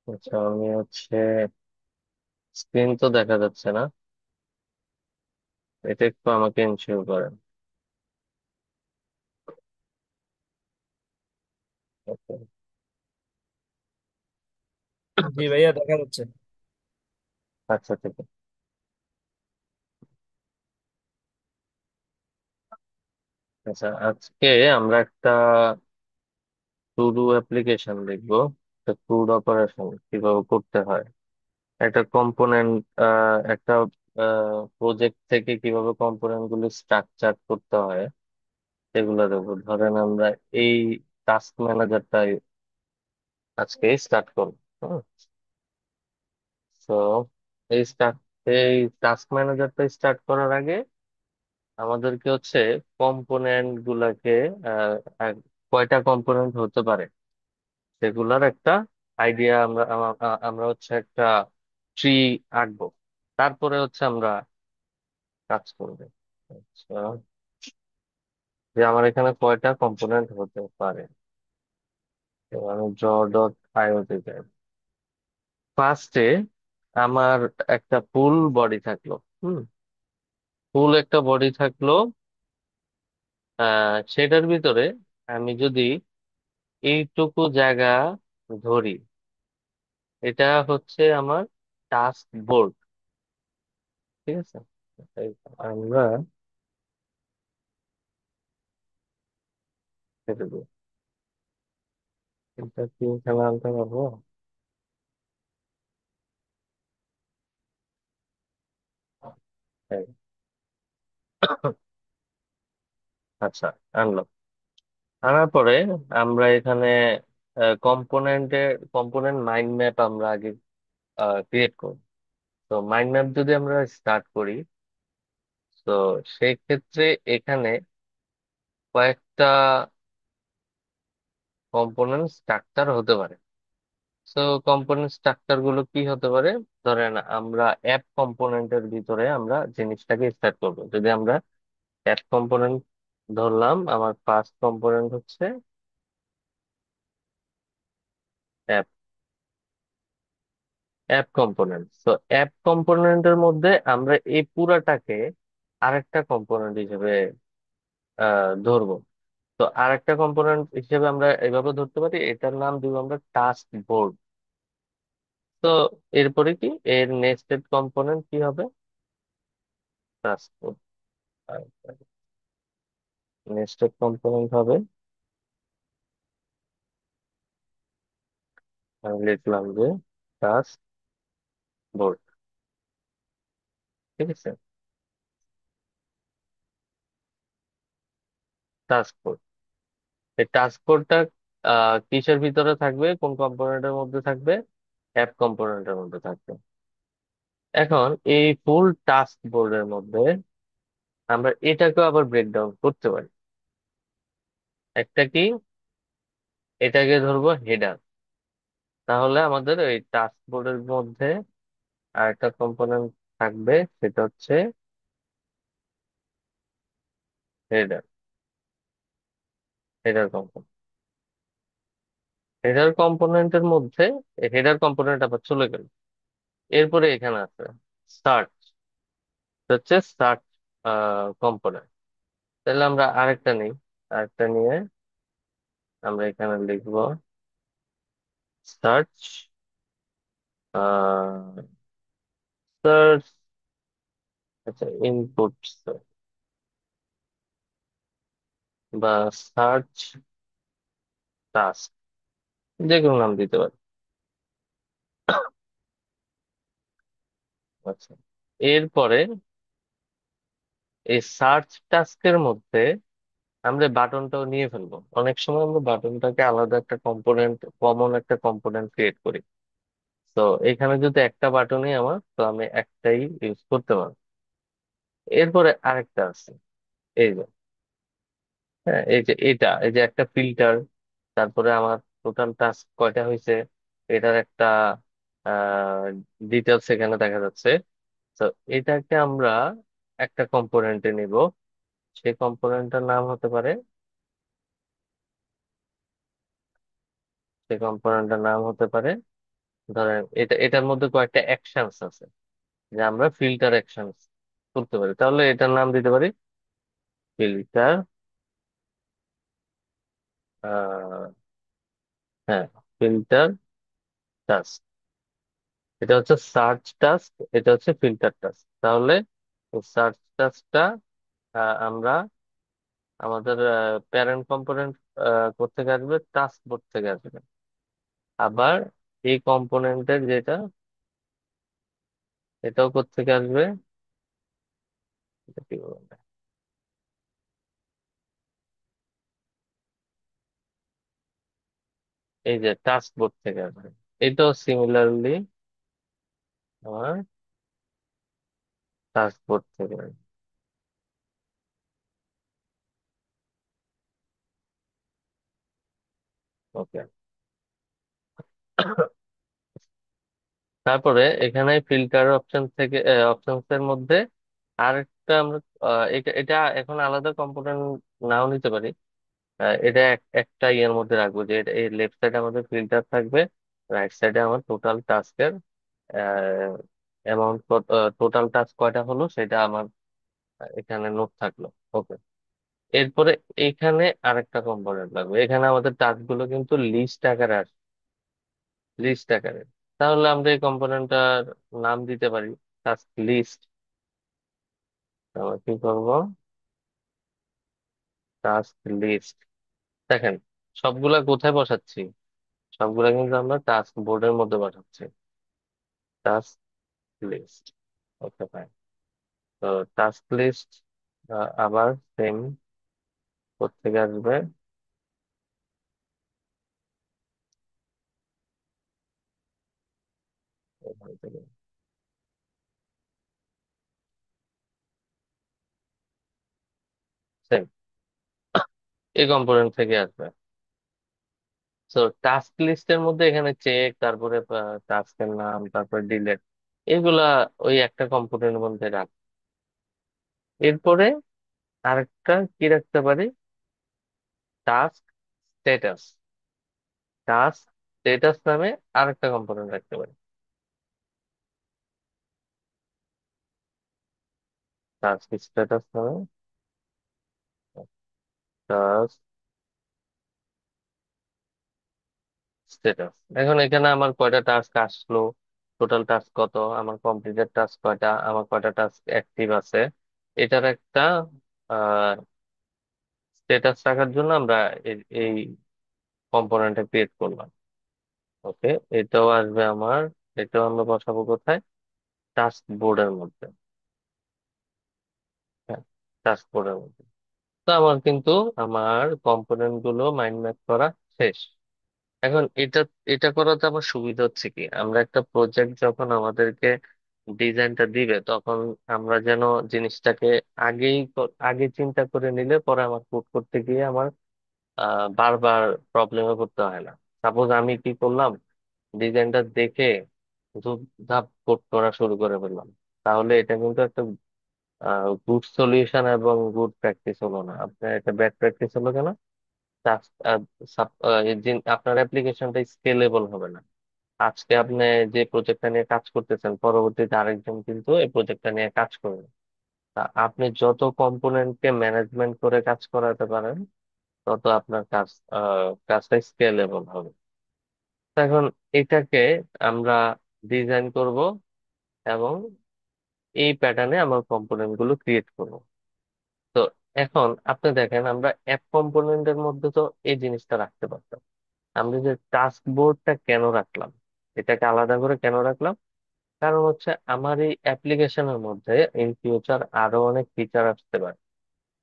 আচ্ছা, আমি হচ্ছে স্ক্রিন তো দেখা যাচ্ছে না। এটা একটু আমাকে ইনশিওর করেন। Okay. জি ভাইয়া, দেখা যাচ্ছে। আচ্ছা, ঠিক আছে। আচ্ছা, আজকে আমরা একটা টুডু অ্যাপ্লিকেশন দেখবো। টুড অপারেশন কিভাবে করতে হয়, একটা কম্পোনেন্ট, একটা প্রজেক্ট থেকে কিভাবে কম্পোনেন্ট গুলো স্ট্রাকচার করতে হয় সেগুলো দেখবো। ধরেন আমরা এই টাস্ক ম্যানেজারটা আজকে স্টার্ট করবো। তো এই স্টার্ট এই টাস্ক ম্যানেজারটা স্টার্ট করার আগে আমাদেরকে হচ্ছে কম্পোনেন্ট গুলাকে আহ, আহ, কয়টা কম্পোনেন্ট হতে পারে সেগুলার একটা আইডিয়া আমরা হচ্ছে একটা ট্রি আঁকবো। তারপরে হচ্ছে আমরা কাজ করবো। আচ্ছা, যে আমার এখানে কয়টা কম্পোনেন্ট হতে পারে। তো আমি ড্র ডট আইও তে যাই। ফার্স্টে আমার একটা ফুল বডি থাকলো। হুম। ফুল একটা বডি থাকলো। সেটার ভিতরে আমি যদি এইটুকু জায়গা ধরি, এটা হচ্ছে আমার টাস্ক বোর্ড। ঠিক আছে। এই আমরা কেটে দেবো। এটা কি এখানে আনতে পারবো? এই। আচ্ছা, আনলাম। আনার পরে আমরা এখানে কম্পোনেন্ট মাইন্ড ম্যাপ আমরা আগে ক্রিয়েট করব। তো মাইন্ড ম্যাপ যদি আমরা স্টার্ট করি, তো সেই ক্ষেত্রে এখানে কয়েকটা কম্পোনেন্ট স্ট্রাকচার হতে পারে। তো কম্পোনেন্ট স্ট্রাকচার গুলো কি হতে পারে? ধরেন আমরা অ্যাপ কম্পোনেন্টের ভিতরে আমরা জিনিসটাকে স্টার্ট করব। যদি আমরা অ্যাপ কম্পোনেন্ট ধরলাম, আমার ফার্স্ট কম্পোনেন্ট হচ্ছে অ্যাপ অ্যাপ কম্পোনেন্ট। তো অ্যাপ কম্পোনেন্টের মধ্যে আমরা এই পুরাটাকে আরেকটা কম্পোনেন্ট হিসেবে ধরবো। তো আরেকটা কম্পোনেন্ট হিসেবে আমরা এভাবে ধরতে পারি, এটার নাম দিব আমরা টাস্ক বোর্ড। তো এরপরে কি এর নেক্সটেড কম্পোনেন্ট কি হবে? Task board. নেক্সটেড কম্পোনেন্ট হবে, আমি লিখলাম যে টাস্ক বোর্ড। ঠিক আছে। Task board. এই টাস্ক বোর্ডটা কিসের ভিতরে থাকবে, কোন কম্পোনেন্টের মধ্যে থাকবে? অ্যাপ কম্পোনেন্টের মধ্যে থাকবে। এখন এই ফুল টাস্ক বোর্ডের মধ্যে আমরা এটাকেও আবার ব্রেকডাউন করতে পারি। একটা কি, এটাকে ধরবো হেডার। তাহলে আমাদের এই টাস্ক বোর্ডের মধ্যে আরেকটা কম্পোনেন্ট থাকবে, সেটা হচ্ছে হেডার। Header component. হেডার কম্পোনেন্টের মধ্যে হেডার কম্পোনেন্ট আবার চলে গেল। এরপরে এখানে আছে সার্চ। হচ্ছে সার্চ কম্পোনেন্ট। তাহলে আমরা আরেকটা নিই। আরেকটা নিয়ে আমরা এখানে লিখবো সার্চ, সার্চ, আচ্ছা ইনপুট বা সার্চ টাস্ক, যে কোনো নাম দিতে পারি। আচ্ছা, এরপরে এই সার্চ টাস্কের মধ্যে আমরা বাটনটাও নিয়ে ফেলবো। অনেক সময় আমরা বাটনটাকে আলাদা একটা কম্পোনেন্ট, কমন একটা কম্পোনেন্ট ক্রিয়েট করি। তো এখানে যদি একটা বাটনই আমার, তো আমি একটাই ইউজ করতে পারবো। এরপরে আরেকটা আছে, এই যে, হ্যাঁ, এই যে একটা ফিল্টার। তারপরে আমার টোটাল টাস্ক কয়টা হয়েছে এটার একটা ডিটেলস এখানে দেখা যাচ্ছে। তো এটাকে আমরা একটা কম্পোনেন্টে নিব। সেই কম্পোনেন্টের নাম হতে পারে, সেই কম্পোনেন্টের নাম হতে পারে ধরেন এটার মধ্যে কয়েকটা অ্যাকশনস আছে, যে আমরা ফিল্টার অ্যাকশনস করতে পারি, তাহলে এটার নাম দিতে পারি ফিল্টার। হ্যাঁ, ফিল্টার টাস্ক। এটা হচ্ছে সার্চ টাস্ক, এটা হচ্ছে ফিল্টার টাস্ক। তাহলে সার্চ টাস্কটা আমরা আমাদের প্যারেন্ট কম্পোনেন্ট থেকে আসবে, টাস্ক বোর্ড থেকে আসবে। আবার এই কম্পোনেন্টের যেটা, এটাও থেকে আসবে, এটা কি বলবো? এই যে টাস্ক বোর্ড থেকে আসবে, এটাও সিমিলারলি আমার টাস্ক বোর্ড থেকে আসবে। ওকে। তারপরে এখানে ফিল্টার অপশন থেকে, অপশনস এর মধ্যে আরেকটা আমরা, এটা এখন আলাদা কম্পোনেন্ট নাও নিতে পারি। এটা একটা ইয়ের মধ্যে রাখবো, যে এই লেফট সাইডে আমাদের ফিল্টার থাকবে, রাইট সাইডে আমার টোটাল টাস্কের অ্যামাউন্ট, টোটাল টাস্ক কয়টা হলো সেটা আমার এখানে নোট থাকলো। ওকে। এরপরে এইখানে আরেকটা কম্পোনেন্ট লাগবে, এখানে আমাদের টাস্ক গুলো কিন্তু লিস্ট আকারে আসবে, লিস্ট আকারে। তাহলে আমরা এই কম্পোনেন্টটার নাম দিতে পারি টাস্ক লিস্ট। আমরা কি করবো, টাস্ক লিস্ট। দেখেন সবগুলা কোথায় বসাচ্ছি, সবগুলা কিন্তু আমরা টাস্ক বোর্ডের মধ্যে বসাচ্ছি, টাস্ক লিস্ট। ওকে ফাইন। তো টাস্ক লিস্ট আবার সেম থেকে আসবে, এখান থেকে সেম এই কম্পোনেন্ট থেকে আসবে। তো টাস্ক লিস্টের মধ্যে এখানে চেক, তারপরে টাস্কের নাম, তারপরে ডিলেট, এগুলা ওই একটা কম্পোনেন্টের মধ্যে রাখ। এরপরে আরেকটা কি রাখতে পারি, টাস্ক স্ট্যাটাস। টাস্ক স্ট্যাটাস নামে আরেকটা কম্পোনেন্ট রাখতে পারি, টাস্ক স্ট্যাটাস নামে টাস্ক স্ট্যাটাস। এখন এখানে আমার কয়টা টাস্ক আসলো, টোটাল টাস্ক কত, আমার কমপ্লিটেড টাস্ক কয়টা, আমার কয়টা টাস্ক অ্যাক্টিভ আছে, এটার একটা স্ট্যাটাস রাখার জন্য আমরা এই কম্পোনেন্টটা ক্রিয়েট করলাম। ওকে। এটাও আসবে আমার, এটাও আমরা বসাবো কোথায়, টাস্ক বোর্ডের মধ্যে। হ্যাঁ, টাস্ক বোর্ডের মধ্যে। তো আমার কিন্তু আমার কম্পোনেন্ট গুলো মাইন্ড ম্যাপ করা শেষ। এখন এটা এটা করাতে আমার সুবিধা হচ্ছে কি, আমরা একটা প্রজেক্ট যখন আমাদেরকে ডিজাইনটা দিবে, তখন আমরা যেন জিনিসটাকে আগে চিন্তা করে নিলে পরে আমার কোড করতে গিয়ে আমার বারবার প্রবলেমে পড়তে হয় না। সাপোজ আমি কি করলাম, ডিজাইনটা দেখে ধুপ ধাপ কোড করা শুরু করে ফেললাম, তাহলে এটা কিন্তু একটা গুড সলিউশন এবং গুড প্র্যাকটিস হলো না, আপনার এটা ব্যাড প্র্যাকটিস হলো কেন, আপনার অ্যাপ্লিকেশনটা স্কেলেবল হবে না। আজকে আপনি যে প্রজেক্টটা নিয়ে কাজ করতেছেন, পরবর্তীতে আরেকজন কিন্তু এই প্রজেক্টটা নিয়ে কাজ করবে। তা আপনি যত কম্পোনেন্টকে ম্যানেজমেন্ট করে কাজ করাতে পারেন, তত আপনার কাজটা স্কেলেবল হবে। তো এখন এটাকে আমরা ডিজাইন করব এবং এই প্যাটার্নে আমার কম্পোনেন্ট গুলো ক্রিয়েট করব। তো এখন আপনি দেখেন, আমরা অ্যাপ কম্পোনেন্টের মধ্যে তো এই জিনিসটা রাখতে পারতাম। আমরা যে টাস্ক বোর্ডটা কেন রাখলাম, এটাকে আলাদা করে কেন রাখলাম, কারণ হচ্ছে আমার এই অ্যাপ্লিকেশনের মধ্যে ইন ফিউচার আরো অনেক ফিচার আসতে পারে।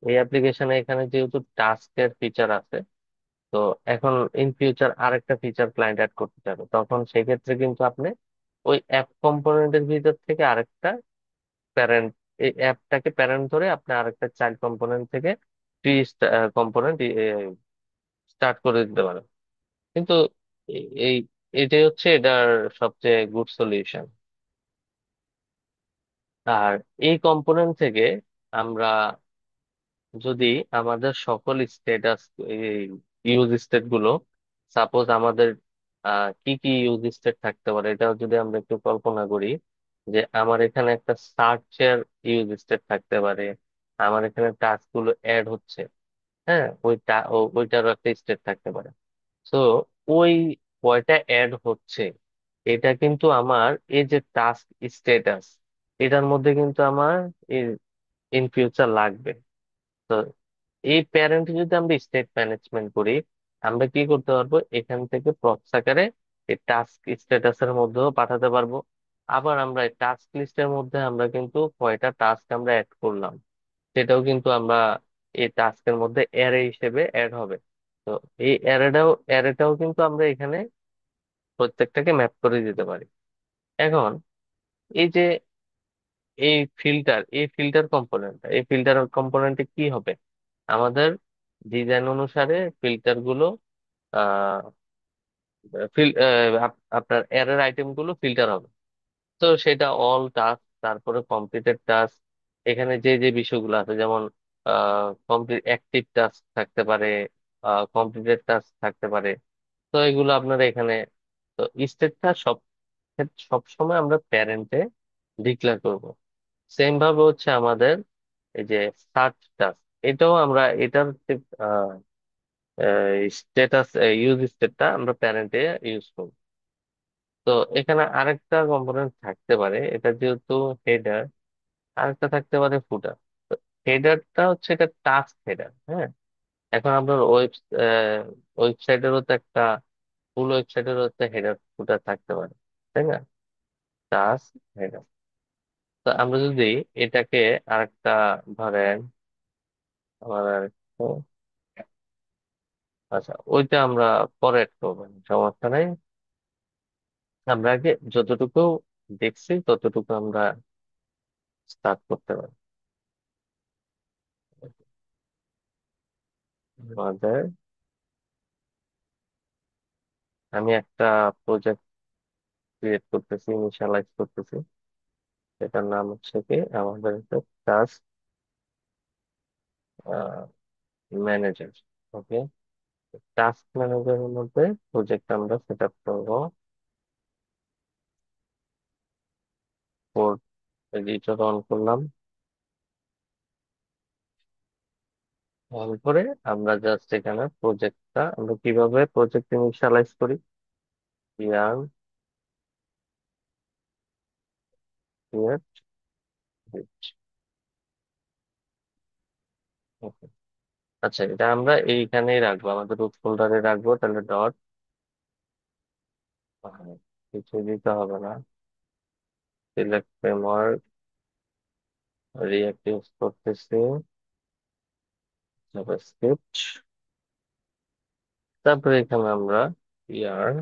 এই অ্যাপ্লিকেশনে এখানে যেহেতু টাস্কের ফিচার আছে, তো এখন ইন ফিউচার আরেকটা ফিচার ক্লায়েন্ট অ্যাড করতে চাবে, তখন সেক্ষেত্রে কিন্তু আপনি ওই অ্যাপ কম্পোনেন্টের ভিতর থেকে আরেকটা প্যারেন্ট, এই অ্যাপটাকে প্যারেন্ট ধরে আপনি আরেকটা চাইল্ড কম্পোনেন্ট থেকে প্রি কম্পোনেন্ট স্টার্ট করে দিতে পারেন। কিন্তু এই এটাই হচ্ছে এটার সবচেয়ে গুড সলিউশন। আর এই কম্পোনেন্ট থেকে আমরা যদি আমাদের সকল স্টেটাস, ইউজ স্টেট গুলো, সাপোজ আমাদের কি কি ইউজ স্টেট থাকতে পারে, এটাও যদি আমরা একটু কল্পনা করি, যে আমার এখানে একটা সার্চের ইউজ স্টেট থাকতে পারে, আমার এখানে টাস্ক গুলো অ্যাড হচ্ছে, হ্যাঁ ওইটারও একটা স্টেট থাকতে পারে। তো ওই কয়টা অ্যাড হচ্ছে, এটা কিন্তু আমার এই যে টাস্ক স্ট্যাটাস, এটার মধ্যে কিন্তু আমার ইন ফিউচার লাগবে। তো এই প্যারেন্ট যদি আমরা স্টেট ম্যানেজমেন্ট করি, আমরা কি করতে পারবো, এখান থেকে প্রক্স আকারে এই টাস্ক স্ট্যাটাসের মধ্যেও পাঠাতে পারবো। আবার আমরা এই টাস্ক লিস্টের মধ্যে আমরা কিন্তু কয়টা টাস্ক আমরা অ্যাড করলাম, সেটাও কিন্তু আমরা এই টাস্কের মধ্যে অ্যারে হিসেবে অ্যাড হবে। তো এই অ্যারেটাও কিন্তু আমরা এখানে প্রত্যেকটাকে ম্যাপ করে দিতে পারি। এখন এই যে এই ফিল্টার কম্পোনেন্টে কি হবে, আমাদের ডিজাইন অনুসারে ফিল্টার গুলো আহ আপনার এরর আইটেম গুলো ফিল্টার হবে। তো সেটা অল টাস্ক, তারপরে কমপ্লিটেড টাস্ক, এখানে যে যে বিষয়গুলো আছে, যেমন কমপ্লিট অ্যাক্টিভ টাস্ক থাকতে পারে, কমপ্লিটেড টাস্ক থাকতে পারে। তো এগুলো আপনারা এখানে, তো স্টেটটা সব সময় আমরা প্যারেন্টে ডিক্লেয়ার করব। সেম ভাবে হচ্ছে আমাদের এই যে সার্চ টাস্ক, এটাও আমরা এটার স্ট্যাটাস ইউজ স্টেটটা আমরা প্যারেন্টে ইউজ করব। তো এখানে আরেকটা কম্পোনেন্ট থাকতে পারে, এটা যেহেতু হেডার, আরেকটা থাকতে পারে ফুটার। তো হেডারটা হচ্ছে এটা টাস্ক হেডার, হ্যাঁ। এখন আপনার ওয়েবসাইটেরও তো একটা, ফুল ওয়েবসাইটেরও একটা হেডার ফুটার থাকতে পারে, তাই না? Task header. তো আমরা যদি এটাকে আরেকটা ধরেন, আমার আরেকটা, আচ্ছা ওইটা আমরা পরে add করবো, সমস্যা নাই। আমরা আগে যতটুকু দেখছি ততটুকু আমরা স্টার্ট করতে পারি। আমাদের, আমি একটা প্রজেক্ট ক্রিয়েট করতেছি, ইনিশিয়ালাইজ করতেছি। এটার নাম হচ্ছে কি, আমাদের টাস্ক ম্যানেজার। ওকে, টাস্ক ম্যানেজারের মধ্যে প্রজেক্ট আমরা সেট আপ করবো। কোড এডিটর অন করলাম, অন করে আমরা জাস্ট এখানে প্রজেক্টটা, আমরা কিভাবে প্রজেক্ট ইনিশিয়ালাইজ করি, ইয়ার ক্রিয়েট। আচ্ছা, এটা আমরা এইখানেই রাখবো, আমাদের রুট ফোল্ডারে রাখবো, তাহলে ডট, কিছু দিতে হবে না। সিলেক্ট ফ্রেমওয়ার্ক, রিঅ্যাক্ট ইউজ করতেছি, জাভাস্ক্রিপ্ট। তারপরে এখানে আমরা ইয়ার,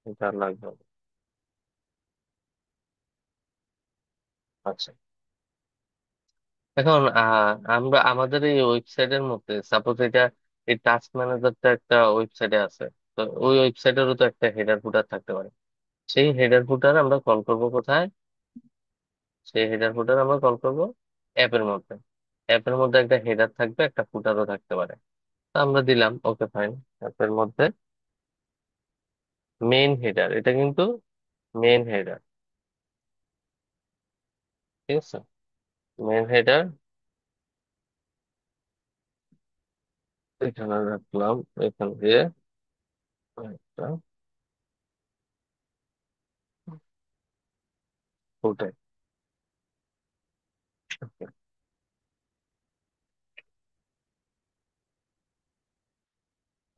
এটা লাগবে। আচ্ছা, এখন আমরা আমাদের এই ওয়েবসাইটের মধ্যে সাপোজ এটা, এই টাস্ক ম্যানেজারটা একটা ওয়েবসাইটে আছে, তো ওই ওয়েবসাইটেরও তো একটা হেডার ফুটার থাকতে পারে। সেই হেডার ফুটার আমরা কল করব কোথায়, সেই হেডার ফুটার আমরা কল করব অ্যাপের মধ্যে। অ্যাপের মধ্যে একটা হেডার থাকবে, একটা ফুটারও থাকতে পারে। তো আমরা দিলাম ওকে ফাইন, অ্যাপের মধ্যে মেইন হেডার, এটা কিন্তু মেইন হেডার, ঠিক আছে। মেইন হেডার এখানে রাখলাম, এখান দিয়ে একটা ফুটার।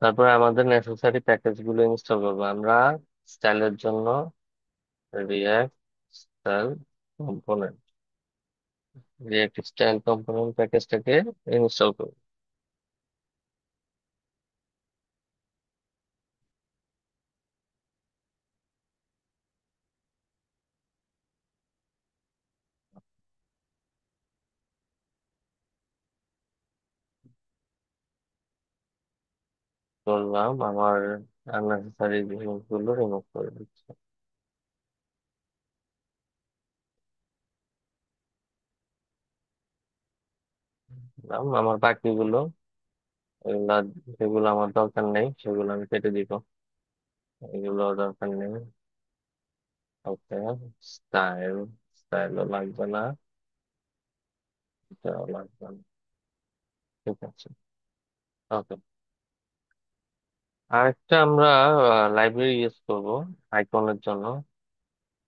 তারপরে আমাদের নেসেসারি প্যাকেজ গুলো ইনস্টল করবো আমরা। স্টাইলের জন্য React style component, React style component প্যাকেজটাকে ইনস্টল করবো। করলাম, আমার আননেসেসারি জিনিসগুলো রিমুভ করে দিচ্ছি। আমার বাকিগুলো, এগুলা যেগুলো আমার দরকার নেই সেগুলো আমি কেটে দিব। এগুলো দরকার নেই। ওকে। স্টাইল, স্টাইলও লাগবে না, এটাও লাগবে না। ঠিক আছে। ওকে। আরেকটা আমরা লাইব্রেরি ইউজ করব আইকনের জন্য।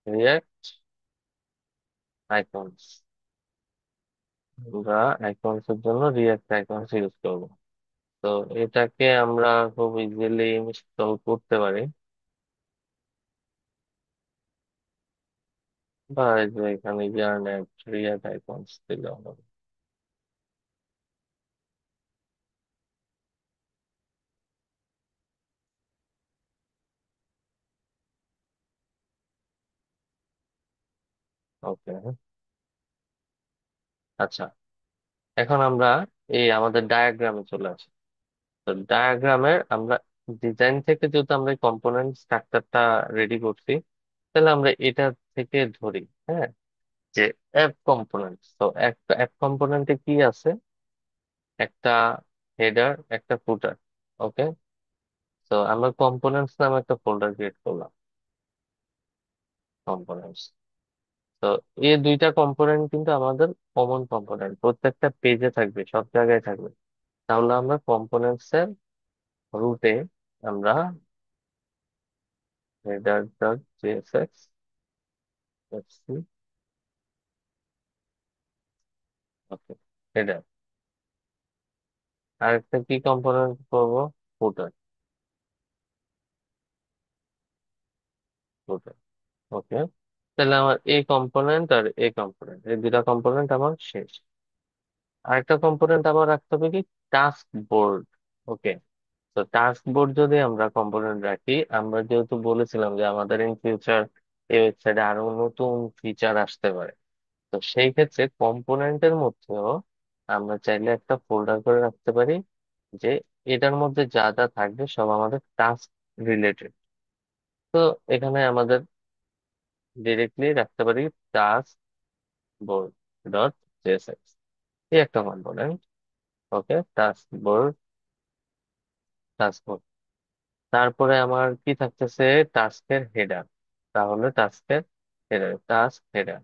React icons. আমরা আইকনস এর জন্য রিয়াক্ট আইকনস ইউজ করব। তো এটাকে আমরা খুব ইজিলি ইনস্টল করতে পারি, বা এই যে এখানে ইয়ারনেট রিয়াক্ট আইকনস দিলে হবে। ওকে। আচ্ছা, এখন আমরা এই আমাদের ডায়াগ্রামে চলে আসি। তো ডায়াগ্রামের আমরা ডিজাইন থেকে যেহেতু আমরা কম্পোনেন্ট স্ট্রাকচারটা রেডি করছি, তাহলে আমরা এটা থেকে ধরি। হ্যাঁ, যে অ্যাপ কম্পোনেন্ট, তো একটা অ্যাপ কম্পোনেন্টে কি আছে? একটা হেডার, একটা ফুটার। ওকে। তো আমরা কম্পোনেন্টস নামে একটা ফোল্ডার ক্রিয়েট করলাম, কম্পোনেন্টস। তো এই দুইটা কম্পোনেন্ট কিন্তু আমাদের কমন কম্পোনেন্ট, প্রত্যেকটা পেজে থাকবে, সব জায়গায় থাকবে। তাহলে আমরা কম্পোনেন্টস এর রুটে আমরা হেডার ডট জেএসএক্স এফসি। ওকে। হেডার। আরেকটা কি কম্পোনেন্ট করবো? ফুটার। ফুটার। ওকে। তাহলে আমার এই কম্পোনেন্ট আর এই কম্পোনেন্ট, এই দুটা কম্পোনেন্ট আমার শেষ। আরেকটা কম্পোনেন্ট আমার রাখতে হবে কি? Task board. ওকে। তো টাস্ক বোর্ড যদি আমরা কম্পোনেন্ট রাখি, আমরা যেহেতু বলেছিলাম যে আমাদের ইন ফিউচার এই ওয়েবসাইটে আরো নতুন ফিচার আসতে পারে, তো সেই ক্ষেত্রে কম্পোনেন্টের মধ্যেও আমরা চাইলে একটা ফোল্ডার করে রাখতে পারি, যে এটার মধ্যে যা যা থাকবে সব আমাদের টাস্ক রিলেটেড। তো এখানে আমাদের ডিরেক্টলি রাখতে পারি টাস্ক বোর্ড ডট জেএসএক্স, এই একটা কম্পোনেন্ট। ওকে, টাস্ক বোর্ড, টাস্ক বোর্ড। তারপরে আমার কি থাকতেছে? টাস্কের হেডার। তাহলে টাস্কের হেডার, টাস্ক হেডার।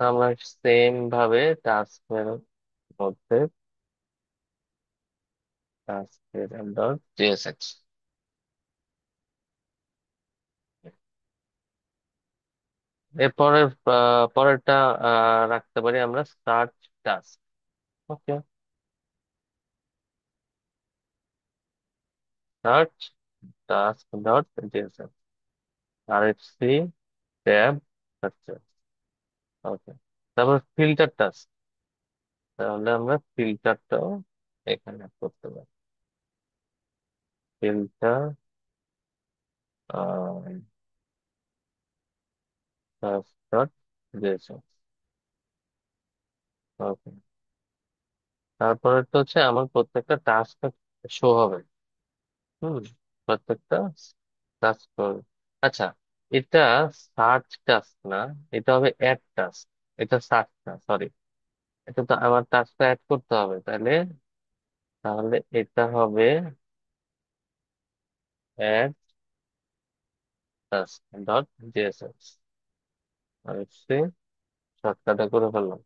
আমরা সেম ভাবে টাস্কের মধ্যে টাস্ক হেডার ডট জেএসএক্স। এরপরে পরেরটা রাখতে পারি আমরা search task. Okay. Search task dot JSX, RFC tab structure. Okay. তারপর ফিল্টার টাস্ক, তাহলে আমরা ফিল্টারটাও এখানে করতে পারি। Filter task dot JSX. Okay. তারপরে তো হচ্ছে আমার প্রত্যেকটা টাস্ক শো হবে। হুম। প্রত্যেকটা টাস্ক করবে। আচ্ছা, এটা সার্চ টাস্ক না, এটা হবে অ্যাড টাস্ক। এটা সার্চ না, সরি। এটা তো আমার টাস্কটা অ্যাড করতে হবে, তাহলে তাহলে এটা হবে অ্যাড টাস্ক ডট জেএসএক্স। শর্টকাটে করে ফেললাম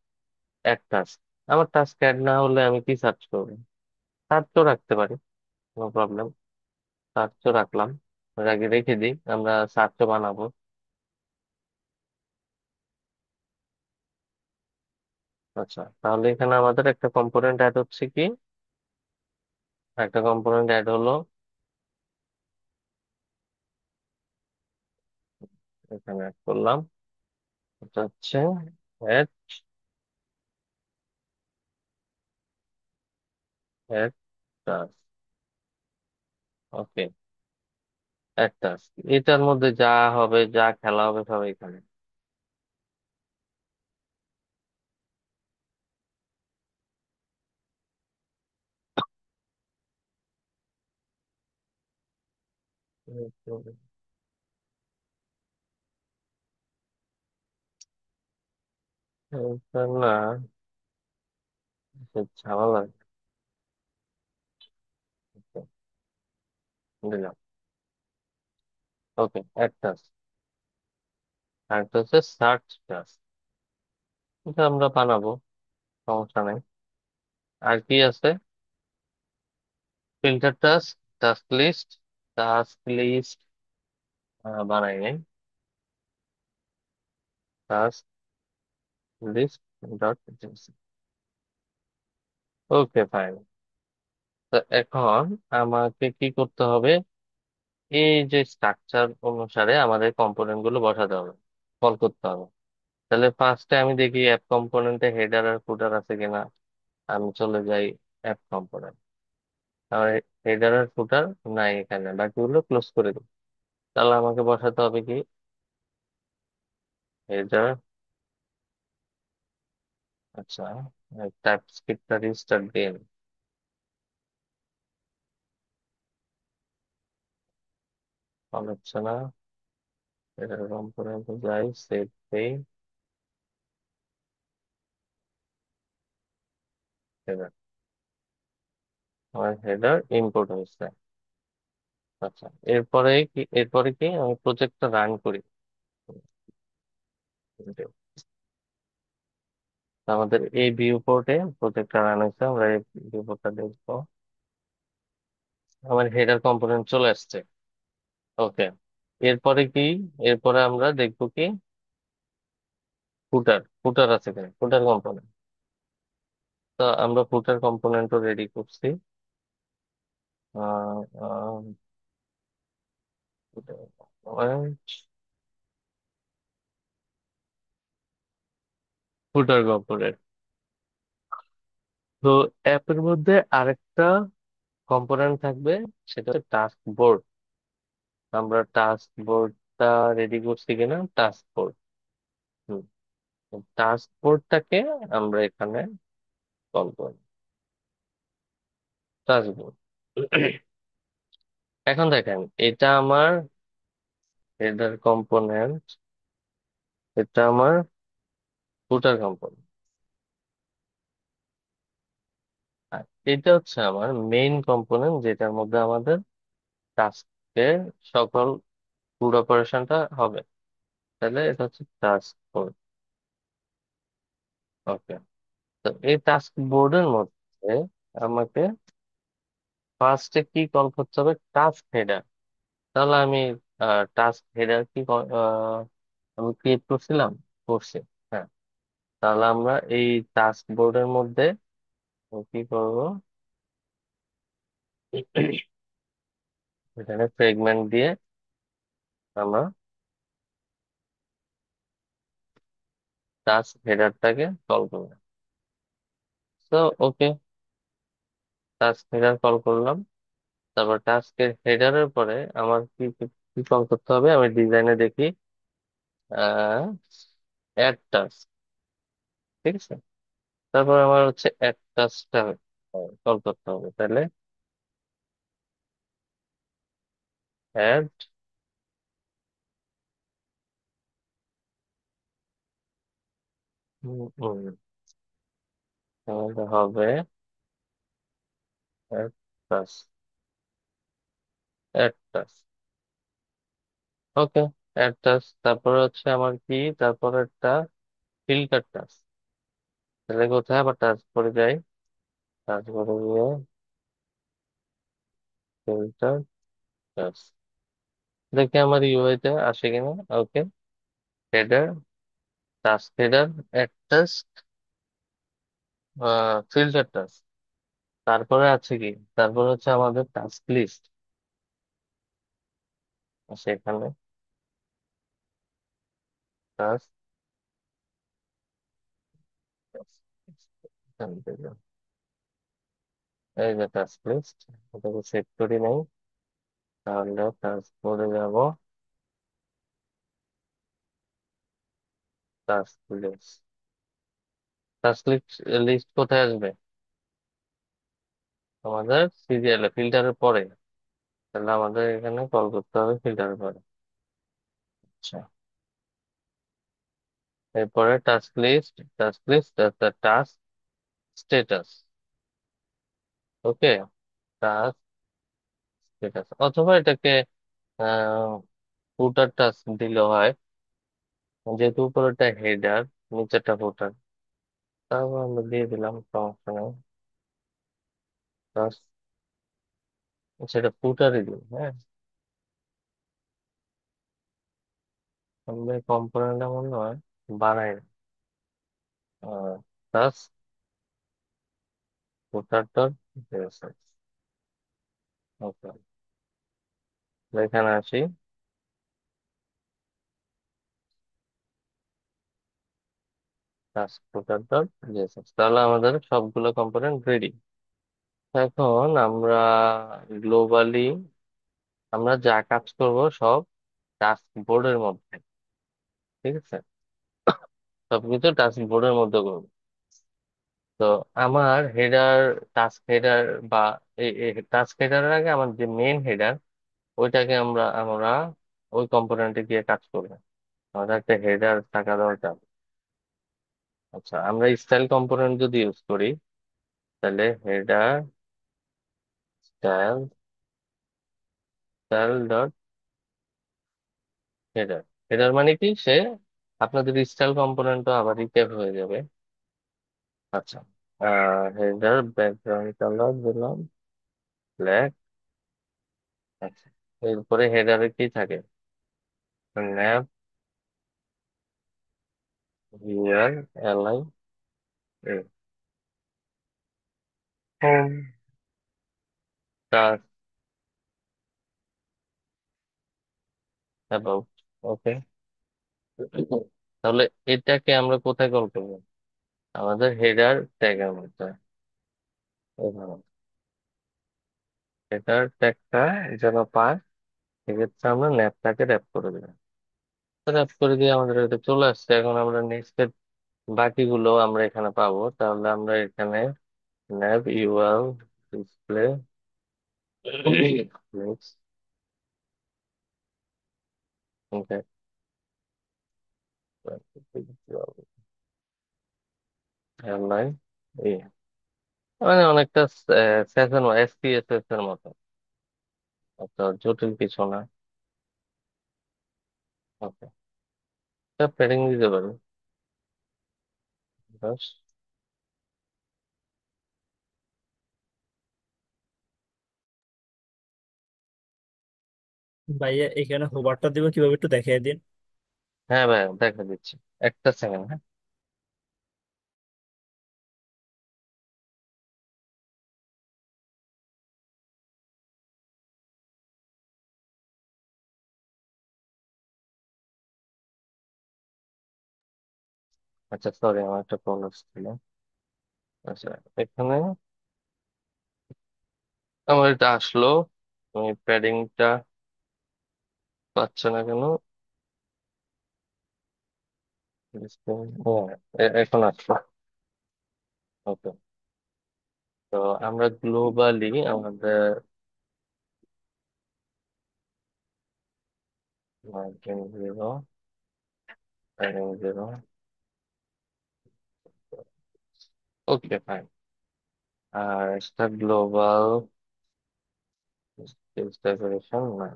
অ্যাড টাস্ক। আমার টাস্ক অ্যাড না হলে আমি কি সার্চ করবো? সার্চও রাখতে পারি, নো প্রবলেম। সার্চও রাখলাম, এর আগে রেখে দিই, আমরা সার্চও বানাবো। আচ্ছা, তাহলে এখানে আমাদের একটা কম্পোনেন্ট অ্যাড হচ্ছে কি? একটা কম্পোনেন্ট অ্যাড হলো, এখানে অ্যাড করলাম। এটা হচ্ছে অ্যাড, অ্যাড টাস্ক। ওকে। অ্যাড টাস্ক, এটার মধ্যে যা হবে, যা খেলা হবে সব এখানে। এটা না, সে ঝামেলা। দিলাম। ওকে, একটা আরেকটা হচ্ছে সার্চ টাস্ক। এটা আমরা বানাবো, সমস্যা নেই। আর কি আছে? Filter task, task list. Task list বানাই নাই। Task list dot okay, fine. তো এখন আমাকে কি করতে হবে? এই যে স্ট্রাকচার অনুসারে আমাদের কম্পোনেন্ট গুলো বসাতে হবে, কল করতে হবে। তাহলে ফার্স্টে আমি দেখি অ্যাপ কম্পোনেন্টে হেডার আর ফুটার আছে কিনা। আমি চলে যাই অ্যাপ কম্পোনেন্ট। আর হেডার আর ফুটার নাই এখানে, বাকিগুলো ক্লোজ করে দিই। তাহলে আমাকে বসাতে হবে কি? হেডার। আচ্ছা, টাইপস্ক্রিপ্টটা রিস্টার্ট দিন। কল হচ্ছে না। হেডার কম্পোনেন্টে যাই, সেভ দেই। হেডার, আমার হেডার ইম্পোর্ট হয়েছে। আচ্ছা, এরপরে কি আমি প্রজেক্টটা রান করি। আমাদের এই ভিউ পোর্টে প্রজেক্টটা রান হয়েছে, আমরা এই ভিউ পোর্টটা দেখবো। আমার হেডার কম্পোনেন্ট চলে আসছে। ওকে, এরপরে কি? এরপরে আমরা দেখবো কি ফুটার ফুটার আছে কিনা, ফুটার কম্পোনেন্ট। তো আমরা ফুটার কম্পোনেন্টও রেডি করছি। ফুটার কম্পোনেন্ট। তো অ্যাপের মধ্যে আরেকটা কম্পোনেন্ট থাকবে, সেটা হচ্ছে টাস্ক বোর্ড। আমরা টাস্ক বোর্ডটা রেডি করছি কিনা, টাস্ক বোর্ড। টাস্ক বোর্ডটাকে আমরা এখানে কল করব, টাস্ক বোর্ড। এখন দেখেন, এটা আমার হেডার কম্পোনেন্ট, এটা আমার ফুটার কম্পোনেন্ট, আর এটা হচ্ছে আমার মেইন কম্পোনেন্ট, যেটার মধ্যে আমাদের টাস্কের সকল ফুড অপারেশনটা হবে। তাহলে এটা হচ্ছে টাস্ক বোর্ড। ওকে, তো এই টাস্ক বোর্ডের মধ্যে আমাকে ফার্স্টে কি কল করতে হবে? Task header. তাহলে আমি টাস্ক হেডার কি আমি ক্রিয়েট করছিলাম, করছি। হ্যাঁ, তাহলে আমরা এই টাস্ক বোর্ডের মধ্যে কি করব? এখানে ফ্রেগমেন্ট দিয়ে আমরা টাস্ক হেডারটাকে কল করব। তো ওকে, টাস্ক হেডার কল করলাম। তারপর টাস্কের হেডারের পরে আমার কি কি কি কল করতে হবে? আমি ডিজাইনে দেখি আহ অ্যাড টাস্ক। ঠিক আছে, তারপর আমার হচ্ছে অ্যাড টাস্কটা কল করতে হবে। তাহলে অ্যাড, তাহলে হবে অ্যাড টাস্ক, অ্যাড টাস্ক। ওকে, অ্যাড টাস্ক। তারপরে হচ্ছে আমার কি, তারপর একটা ফিল্টার টাস্ক। তাহলে কোথায় আবার টাস্ক করে যাই, টাস্ক করে গিয়ে ফিল্টার টাস্ক, দেখি আমার ইউআই তে আসে কিনা। Okay, header, task header, add task, filter task. তারপরে আছে কি, তারপরে হচ্ছে আমাদের টাস্ক লিস্ট। সেখানে টাস্ক, এই যে টাস্ক লিস্ট, ওটাকে সেট করি নাই। তাহলে টাস্ক করে যাব, টাস্ক লিস্ট। টাস্ক লিস্ট কোথায় আসবে? আমাদের সিরিয়ালে ফিল্টারের পরে। তাহলে আমাদের এখানে কল করতে হবে ফিল্টারের পরে। আচ্ছা, এরপরে task list, task list, task, status. Okay, task status, অথবা এটাকে ফুটার টাস্ক দিলে হয়, যেহেতু উপরেরটা হেডার, নিচেরটা ফুটার। তারপর আমরা দিয়ে দিলাম, সমস্যা নেই। Task, সেটা ফুটারই দিই, হ্যাঁ। আমরা কম্পোনেন্ট এমন নয়, বানাই টাস্ক ফুটার ডট জেএসএক্স। ওকে, এখানে আসি, টাস্ক ফুটার ডট জেএসএক্স, তাহলে আমাদের সবগুলো কম্পোনেন্ট রেডি। এখন আমরা গ্লোবালি আমরা যা কাজ করব সব টাস্ক বোর্ডের মধ্যে, ঠিক আছে? সবকিছু টাস্ক বোর্ডের মধ্যে করবো। তো আমার হেডার, টাস্ক হেডার বা টাস্ক হেডারের আগে আমার যে মেন হেডার, ওইটাকে আমরা আমরা ওই কম্পোনেন্টে গিয়ে কাজ করবো। আমাদের একটা হেডার থাকা দরকার। আচ্ছা, আমরা স্টাইল কম্পোনেন্ট যদি ইউজ করি, তাহলে header style, style dot header. Header মানে কি, সে আপনাদের স্টাইল কম্পোনেন্টও আবার রিক্যাপ হয়ে যাবে। আচ্ছা, হেডার ব্যাকগ্রাউন্ড কালার দিলাম ব্ল্যাক। আচ্ছা, এরপরে হেডারে কি থাকে? ন্যাভ, হিয়ার, এলাই, হোম, টাস্ক, অ্যাবাউট। ওকে, তাহলে এটাকে আমরা কোথায় কল করবো? আমাদের হেডার ট্যাগের মধ্যে। এভাবে হেডার ট্যাগটা যেন পায়, সেক্ষেত্রে আমরা ন্যাপটাকে র্যাপ করে দিলাম। র্যাপ করে দিয়ে আমাদের এটা চলে আসছে। এখন আমরা নেক্সট বাকিগুলো আমরা এখানে পাবো। তাহলে আমরা এখানে ন্যাভ ইউআল ডিসপ্লে নেক্সট, ওকে, এয়ারলাইন, এই মানে অনেকটা সেশন এসপিএসএস এর মতো, অত জটিল কিছু না। ওকে, প্যাডিং দিতে পারি, বাস। ভাইয়া এখানে হোভারটা দিব কিভাবে একটু দেখিয়ে দিন। হ্যাঁ ভাই, দেখা দিচ্ছি, একটা সেকেন্ড, হ্যাঁ। আচ্ছা, সরি, আমার একটা প্রবলেম ছিল। আচ্ছা, এখানে আমার এটা আসলো, আমি প্যাডিংটা পাচ্ছে না কেন? এখন আসলো। ওকে, তো আমরা গ্লোবালি আমাদের মার্জিন জিরো, প্যাডিং জিরো। ওকে, ফাইন। আর এটা গ্লোবাল ডেকোরেশন না।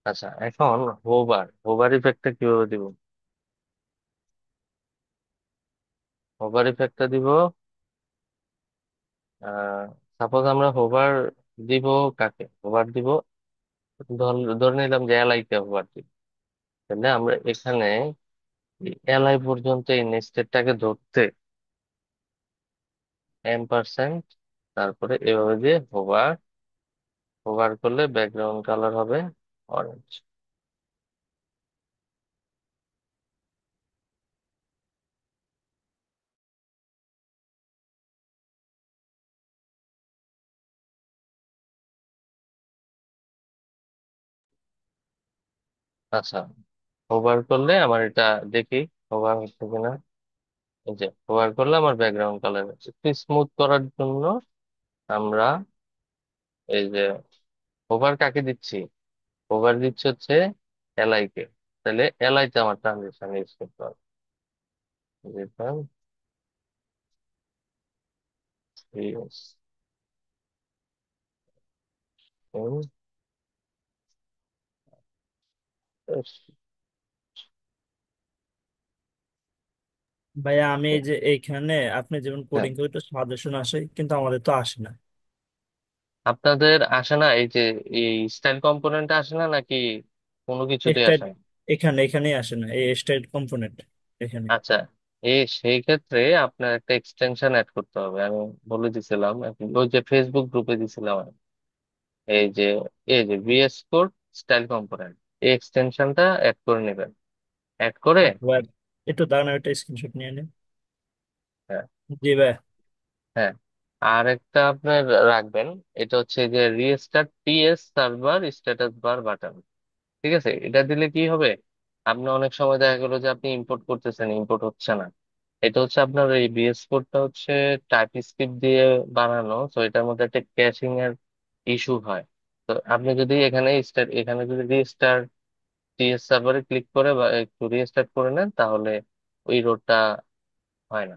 আচ্ছা, এখন হোভার, হোভার ইফেক্টটা কিভাবে দিব? হোভার ইফেক্টটা দিব, সাপোজ আমরা হোভার দিব, কাকে হোভার দিব? ধরে নিলাম যে এলআইতে হোভার দিব। তাহলে আমরা এখানে এলআই পর্যন্ত এই নেস্টেডটাকে ধরতে M%, তারপরে এভাবে দিয়ে হোভার, হোভার করলে ব্যাকগ্রাউন্ড কালার হবে অরেঞ্জ। আচ্ছা, হোভার করলে আমার এটা দেখি হোভার হচ্ছে কিনা। এই যে হোভার করলে আমার ব্যাকগ্রাউন্ড কালার হচ্ছে। একটু স্মুথ করার জন্য আমরা এই যে হোভার কাকে দিচ্ছি? হোভার দিচ্ছে হচ্ছে এলআই কে। তাহলে এলআই তে আমার ট্রানজিশন ইউজ করতে হবে, বুঝলেন? Yes. হুম, yes. ভাইয়া আমি এই যে এইখানে আপনি যেমন হ্যাঁ, কোডিং করে তো সাজেশন আসে, কিন্তু আমাদের তো আসে না। আপনাদের আসে না এই যে এই স্টাইল কম্পোনেন্ট আসে না নাকি কোনো কিছুতেই স্টাইল আসে না? এখানেই আসে না, এই স্টাইল কম্পোনেন্ট এখানে। আচ্ছা, সেই ক্ষেত্রে আপনার একটা এক্সটেনশন অ্যাড করতে হবে। আমি বলে দিছিলাম ওই যে ফেসবুক গ্রুপে দিছিলাম আমি। এই যে ভিএস কোড স্টাইল কম্পোনেন্ট, এই এক্সটেনশনটা অ্যাড করে নেবেন। অ্যাড করে আচ্ছা ভাই, একটু দাঁড়ানো, একটা স্ক্রিনশট নিয়ে নিন। হ্যাঁ, জি ভাই। হ্যাঁ, আর একটা আপনার রাখবেন। এটা হচ্ছে যে restart TS server status bar button. ঠিক আছে, এটা দিলে কি হবে? আপনি অনেক সময় দেখা গেলো যে আপনি ইম্পোর্ট করতেছেন, ইম্পোর্ট হচ্ছে না। এটা হচ্ছে আপনার এই বিএস কোডটা হচ্ছে টাইপ স্ক্রিপ্ট দিয়ে বানানো, তো এটার মধ্যে একটা ক্যাশিং এর ইস্যু হয়। তো আপনি যদি এখানে যদি রিস্টার্ট টিএস সার্ভারে ক্লিক করে বা একটু রিস্টার্ট করে নেন, তাহলে ওই রোডটা হয় না।